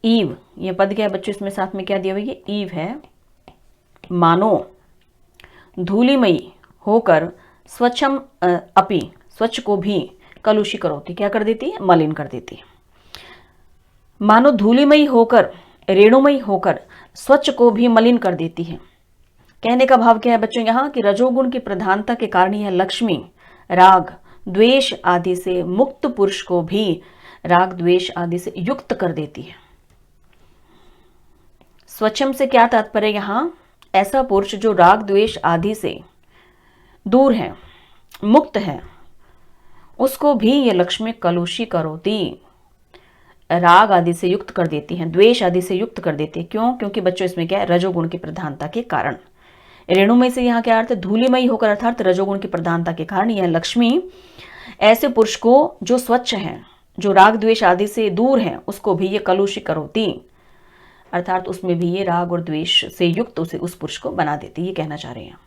ईव, ये पद क्या है बच्चों? इसमें साथ में क्या दिया हुआ? ये ईव है। मानो धूलिमयी होकर स्वच्छम अपि, स्वच्छ को भी कलुषी करोती, क्या कर देती है? मलिन कर देती है। मानो धूलिमयी होकर, रेणुमयी होकर स्वच्छ को भी मलिन कर देती है। कहने का भाव क्या है बच्चों यहाँ? कि रजोगुण की प्रधानता के कारण यह लक्ष्मी राग द्वेष आदि से मुक्त पुरुष को भी राग द्वेष आदि से युक्त कर देती है। स्वच्छम से क्या तात्पर्य यहाँ? ऐसा पुरुष जो राग द्वेष आदि से दूर है, मुक्त है, उसको भी ये लक्ष्मी कलुषी करोती, राग आदि से युक्त कर देती है, द्वेष आदि से युक्त कर देती है। क्यों? क्योंकि बच्चों इसमें क्या है? रजोगुण की प्रधानता के कारण। रेणुमय से यहाँ क्या अर्थ है? धूलिमयी होकर, अर्थात रजोगुण की प्रधानता के कारण यह लक्ष्मी ऐसे पुरुष को जो स्वच्छ है, जो राग द्वेष आदि से दूर है, उसको भी ये कलुषी करोती, अर्थात उसमें भी ये राग और द्वेष से युक्त उसे, उस पुरुष को बना देती। ये कहना चाह रहे हैं,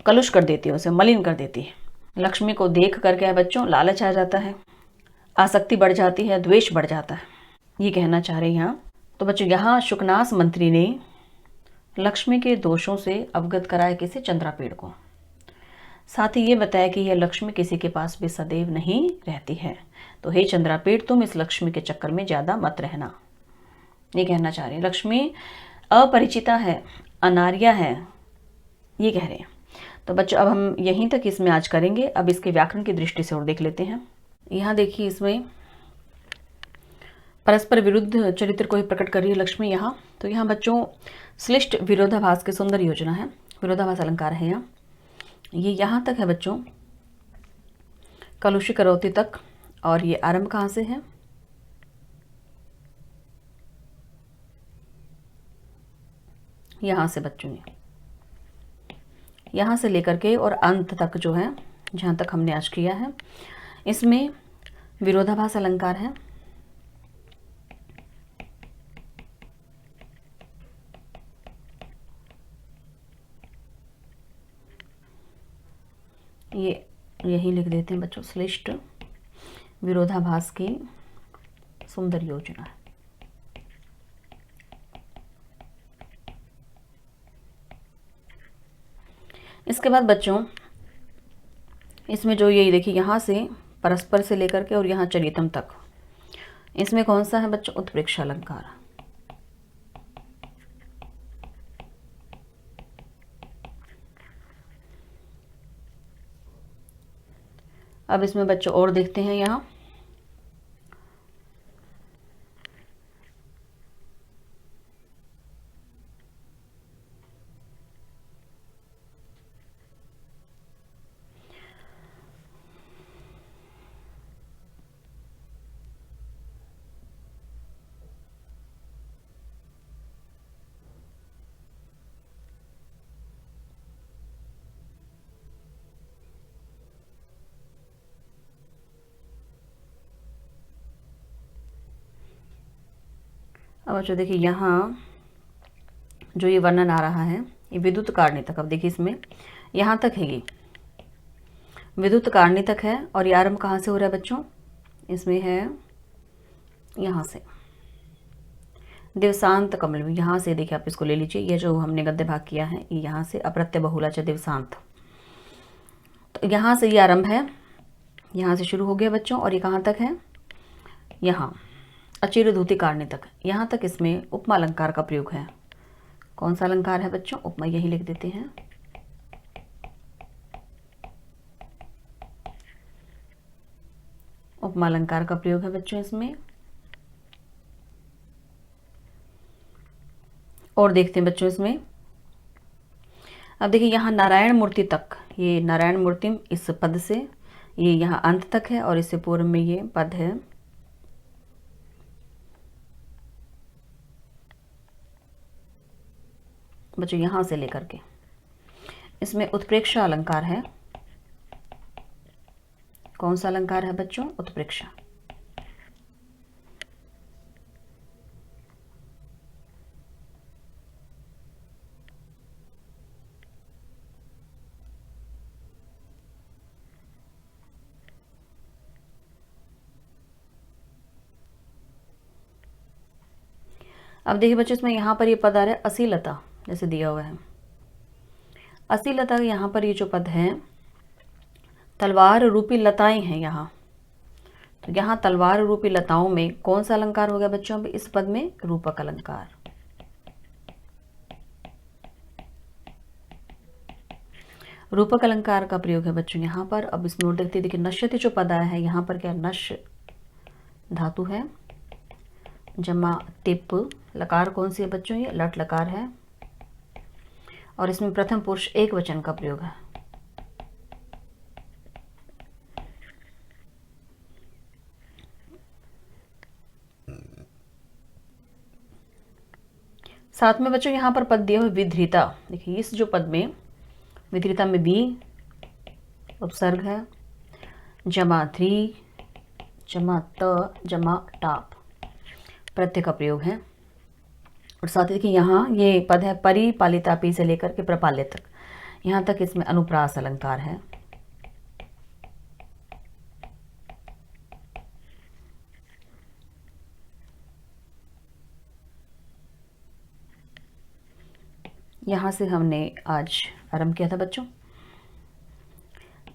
कलुष कर देती है, उसे मलिन कर देती है। लक्ष्मी को देख करके है बच्चों लालच आ जाता है, आसक्ति बढ़ जाती है, द्वेष बढ़ जाता है, ये कहना चाह रहे हैं यहाँ। तो बच्चों यहाँ शुकनास मंत्री ने लक्ष्मी के दोषों से अवगत कराया किसे? चंद्रापेड़ को। साथ ही ये बताया कि यह लक्ष्मी किसी के पास भी सदैव नहीं रहती है। तो हे चंद्रापेड़, तुम इस लक्ष्मी के चक्कर में ज्यादा मत रहना, ये कहना चाह रहे हैं। लक्ष्मी अपरिचिता है, अनार्या है, ये कह रहे हैं। तो बच्चों अब हम यहीं तक इसमें आज करेंगे। अब इसके व्याकरण की दृष्टि से और देख लेते हैं। यहाँ देखिए, इसमें परस्पर विरुद्ध चरित्र को ही प्रकट कर रही है लक्ष्मी यहाँ। तो यहाँ बच्चों श्लिष्ट विरोधाभास के सुंदर योजना है, विरोधाभास अलंकार है यहाँ। ये यहाँ तक है बच्चों, कलुषी करोती तक। और ये आरंभ कहाँ से है? यहाँ से बच्चों ने, यहाँ से लेकर के और अंत तक जो है, जहाँ तक हमने आज किया है, इसमें विरोधाभास अलंकार है। ये यही लिख देते हैं बच्चों, श्लिष्ट विरोधाभास की सुंदर योजना। इसके बाद बच्चों इसमें जो ये देखिए यहाँ से परस्पर से लेकर के और यहाँ चरितम तक, इसमें कौन सा है बच्चों? उत्प्रेक्ष अलंकार। अब इसमें बच्चों और देखते हैं यहाँ, अब बच्चों देखिए यहाँ जो ये वर्णन आ रहा है ये विद्युत कारणी तक। अब देखिए इसमें यहाँ तक है, ये विद्युत कारणी तक है और ये आरंभ कहाँ से हो रहा है बच्चों? इसमें है यहाँ से दिवसांत कमल, यहाँ से देखिए आप इसको ले लीजिए, ये जो हमने गद्य भाग किया है ये यहाँ से अप्रत्यय बहुला च दिवसांत, तो यहाँ से ये आरंभ है, यहाँ से शुरू हो गया बच्चों। और ये कहाँ तक है? यहाँ अचिर धूति कारणी तक, यहाँ तक इसमें उपमा अलंकार का प्रयोग है। कौन सा अलंकार है बच्चों? उपमा, यही लिख देते हैं। उपमा अलंकार का प्रयोग है बच्चों इसमें। और देखते हैं बच्चों इसमें, अब देखिए यहाँ नारायण मूर्ति तक, ये नारायण मूर्ति इस पद से ये यहाँ अंत तक है और इससे पूर्व में ये पद है। बच्चों यहाँ से लेकर के इसमें उत्प्रेक्षा अलंकार है। कौन सा अलंकार है बच्चों? उत्प्रेक्षा। अब देखिए बच्चों इसमें यहाँ पर ये पद आ रहा है असीलता, जैसे दिया हुआ है असीलता। यहाँ पर ये जो पद है तलवार रूपी लताएं हैं यहाँ, तो यहाँ तलवार रूपी लताओं में कौन सा अलंकार हो गया बच्चों? अभी इस पद में रूपक अलंकार। रूपक अलंकार का प्रयोग है बच्चों यहाँ पर। अब इसमें और देखते देखिए नश्यति जो पद आया है यहाँ पर क्या? नश धातु है, जमा तिप, लकार कौन सी है बच्चों? ये लट लकार है और इसमें प्रथम पुरुष एक वचन का प्रयोग है। साथ में बच्चों यहाँ पर पद दिया हुआ विधृता। देखिए इस जो पद में विधृता में भी उपसर्ग है, जमा ध्री, जमा त, जमा टाप, प्रत्यय का प्रयोग है। और साथ ही देखिए यहाँ ये पद है परिपालितापी से लेकर के प्रपाल्य तक, यहाँ तक इसमें अनुप्रास अलंकार है। यहाँ से हमने आज आरंभ किया था बच्चों।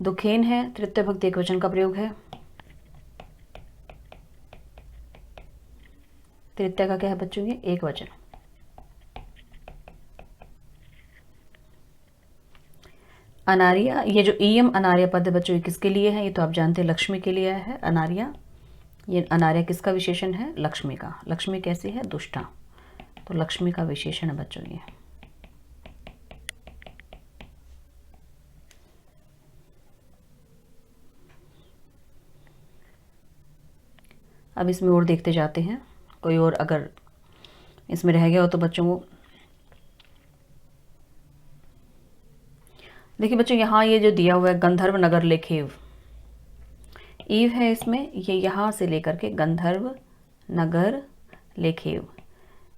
दुखेन है, तृतीय भक्ति एक वचन का प्रयोग है। तृतीय का क्या है बच्चों? ये एक वचन। अनार्या, ये जो इयम अनार्या पद है बच्चों ये किसके लिए है? ये तो आप जानते हैं लक्ष्मी के लिए है अनार्या। ये अनार्या किसका विशेषण है? लक्ष्मी का। लक्ष्मी कैसी है? दुष्टा, तो लक्ष्मी का विशेषण है बच्चों ये। अब इसमें और देखते जाते हैं, कोई और अगर इसमें रह गया हो तो बच्चों वो देखिए बच्चों यहाँ ये जो दिया हुआ है गंधर्व नगर लेखेव, ईव है इसमें, ये यहाँ से लेकर के गंधर्व नगर लेखेव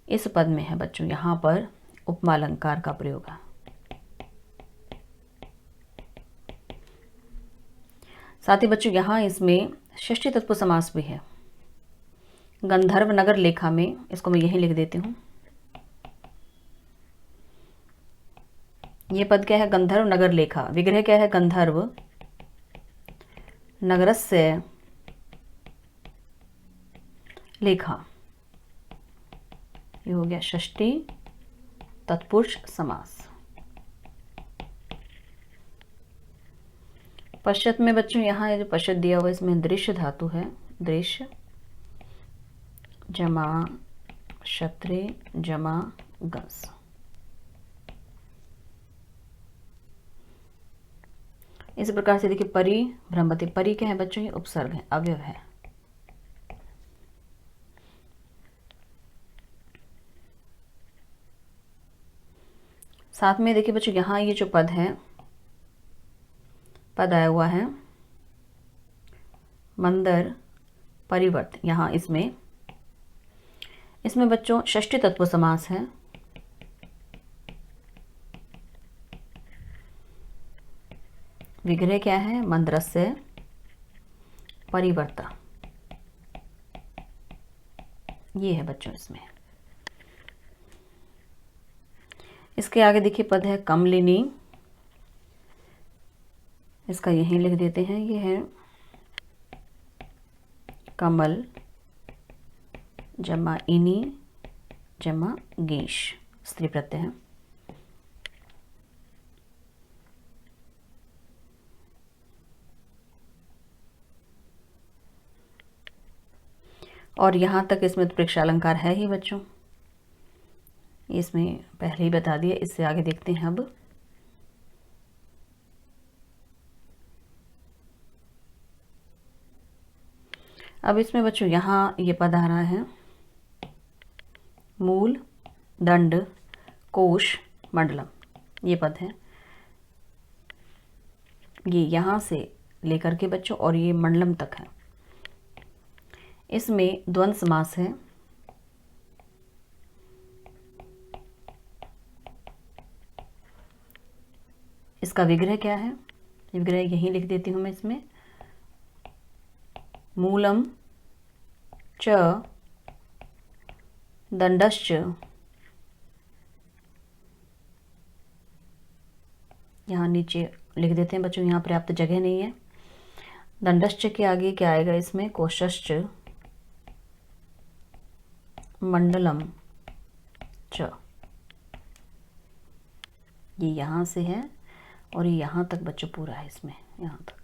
इस पद में है बच्चों। यहाँ पर उपमा अलंकार का प्रयोग है। साथ ही बच्चों यहाँ इसमें षष्ठी तत्पुरुष समास भी है। गंधर्व नगर लेखा में, इसको मैं यहीं लिख देती हूँ। ये पद क्या है? गंधर्व नगर लेखा। विग्रह क्या है? गंधर्व नगरस्य लेखा। ये हो गया षष्ठी तत्पुरुष समास। पश्चात में बच्चों यहाँ जो पश्चात दिया हुआ इसमें दृश्य धातु है। दृश्य जमा क्षत्रे जमा गस। इस प्रकार से देखिए परि भ्रमति। परि क्या है बच्चों? ये उपसर्ग है, अवयव है। साथ में देखिए बच्चों यहाँ ये जो पद है, पद आया हुआ है मंदर परिवर्त। यहाँ इसमें बच्चों षष्ठी तत्व समास है। विग्रह क्या है? मंद्रस्य परिवर्ता। ये है बच्चों इसमें। इसके आगे देखिए पद है कमलिनी। इसका यहीं लिख देते हैं। ये है कमल जमा इनी जमा गीश, स्त्री प्रत्यय है। और यहाँ तक इसमें उत्प्रेक्षा अलंकार है ही बच्चों, इसमें पहले ही बता दिया। इससे आगे देखते हैं अब इसमें बच्चों यहाँ ये पद आ रहा है मूल दंड कोश मंडलम। ये पद है, ये यहाँ से लेकर के बच्चों और ये मंडलम तक है। इसमें द्वंद्व समास है। इसका विग्रह क्या है? विग्रह यहीं लिख देती हूँ मैं इसमें। मूलम च दंडश्च। यहाँ नीचे लिख देते हैं बच्चों, यहाँ पर्याप्त जगह नहीं है। दंडश्च के आगे क्या आएगा इसमें? कोशश्च मंडलम च। ये यहाँ से है और ये यहाँ तक बच्चों पूरा है इसमें, यहाँ तक।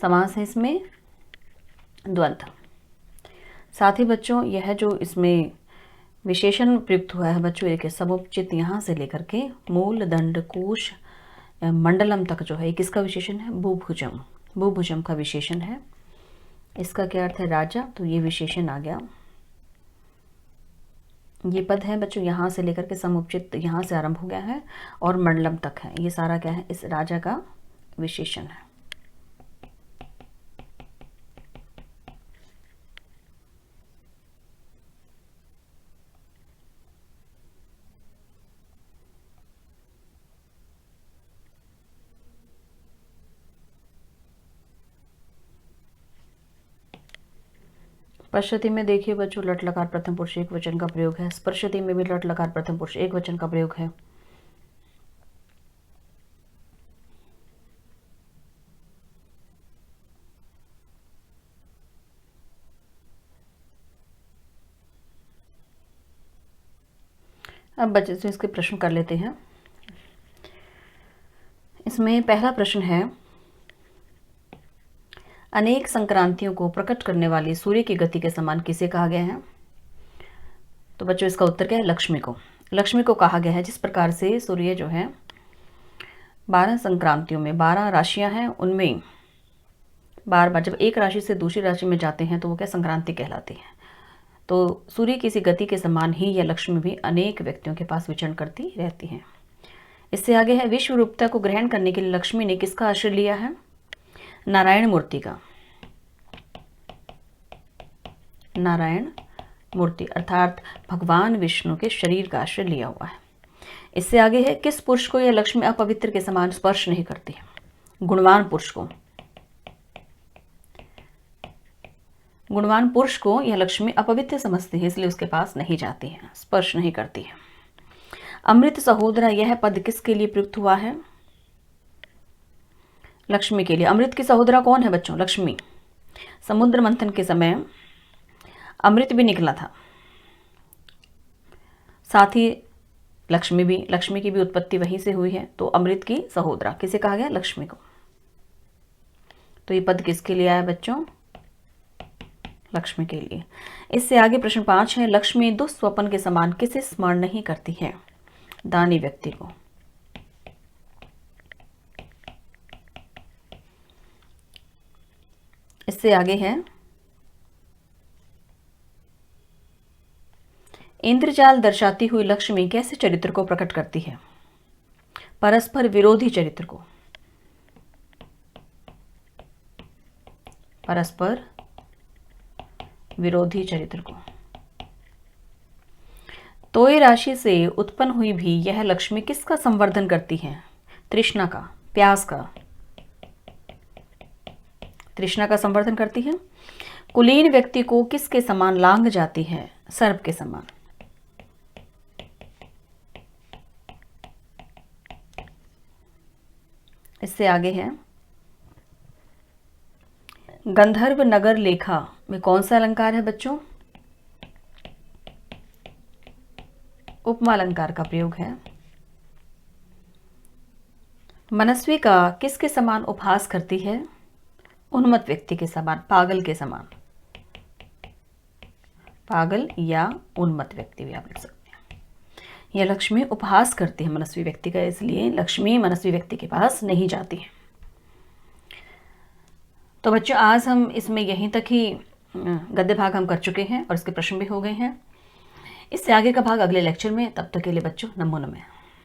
समास है इसमें द्वंद्व। साथ ही बच्चों यह जो इसमें विशेषण प्रयुक्त हुआ है बच्चों, एक समुपचित यहाँ से लेकर के मूल दंड कोश मंडलम तक जो है, किसका विशेषण है? भूभुजम। भूभुजम का विशेषण है। इसका क्या अर्थ है? राजा। तो ये विशेषण आ गया। ये पद है बच्चों यहाँ से लेकर के समुपचित यहाँ से आरंभ हो गया है और मंडलम तक है। ये सारा क्या है? इस राजा का विशेषण है। स्पर्शति में देखिए बच्चों लट लकार प्रथम पुरुष एक वचन का प्रयोग है। स्पर्शति में भी लट लकार प्रथम पुरुष एक वचन का प्रयोग है। अब बच्चे से इसके प्रश्न कर लेते हैं। इसमें पहला प्रश्न है, अनेक संक्रांतियों को प्रकट करने वाली सूर्य की गति के समान किसे कहा गया है? तो बच्चों इसका उत्तर क्या है? लक्ष्मी को। लक्ष्मी को कहा गया है। जिस प्रकार से सूर्य जो है 12 संक्रांतियों में 12 राशियां हैं, उनमें बार बार जब एक राशि से दूसरी राशि में जाते हैं तो वो क्या संक्रांति कहलाती है। तो सूर्य की इसी गति के समान ही यह लक्ष्मी भी अनेक व्यक्तियों के पास विचरण करती रहती हैं। इससे आगे है, विश्व रूपता को ग्रहण करने के लिए लक्ष्मी ने किसका आश्रय लिया है? नारायण मूर्ति का। नारायण मूर्ति अर्थात भगवान विष्णु के शरीर का आश्रय लिया हुआ है। इससे आगे है, किस पुरुष को यह लक्ष्मी अपवित्र के समान स्पर्श नहीं करती? गुणवान पुरुष को। गुणवान पुरुष को यह लक्ष्मी अपवित्र समझती है, इसलिए उसके पास नहीं जाती है, स्पर्श नहीं करती है। अमृत सहोदरा, यह पद किसके लिए प्रयुक्त हुआ है? लक्ष्मी के लिए। अमृत की सहोदरा कौन है बच्चों? लक्ष्मी। समुद्र मंथन के समय अमृत भी निकला था, साथ ही लक्ष्मी की भी उत्पत्ति वहीं से हुई है, तो अमृत की सहोदरा किसे कहा गया? लक्ष्मी को। तो ये पद किसके लिए आया बच्चों? लक्ष्मी के लिए। इससे आगे प्रश्न 5 है, लक्ष्मी दुस्वप्न के समान किसे स्मरण नहीं करती है? दानी व्यक्ति को। इससे आगे है, इंद्रजाल दर्शाती हुई लक्ष्मी कैसे चरित्र को प्रकट करती है? परस्पर विरोधी चरित्र को। परस्पर विरोधी चरित्र को। तोय राशि से उत्पन्न हुई भी यह लक्ष्मी किसका संवर्धन करती है? तृष्णा का, प्यास का। तृष्णा का संवर्धन करती है। कुलीन व्यक्ति को किसके समान लांघ जाती है? सर्प के समान। इससे आगे है, गंधर्व नगर लेखा में कौन सा अलंकार है बच्चों? उपमा अलंकार का प्रयोग है। मनस्वी का किसके समान उपहास करती है? उन्मत्त व्यक्ति के समान, पागल के समान। पागल या उन्मत्त व्यक्ति भी आप लिख सकते हैं। यह लक्ष्मी उपहास करती है मनस्वी व्यक्ति का, इसलिए लक्ष्मी मनस्वी व्यक्ति के पास नहीं जाती है। तो बच्चों आज हम इसमें यहीं तक ही गद्य भाग हम कर चुके हैं और इसके प्रश्न भी हो गए हैं। इससे आगे का भाग अगले लेक्चर में। तब तक के लिए बच्चों नमो नमः।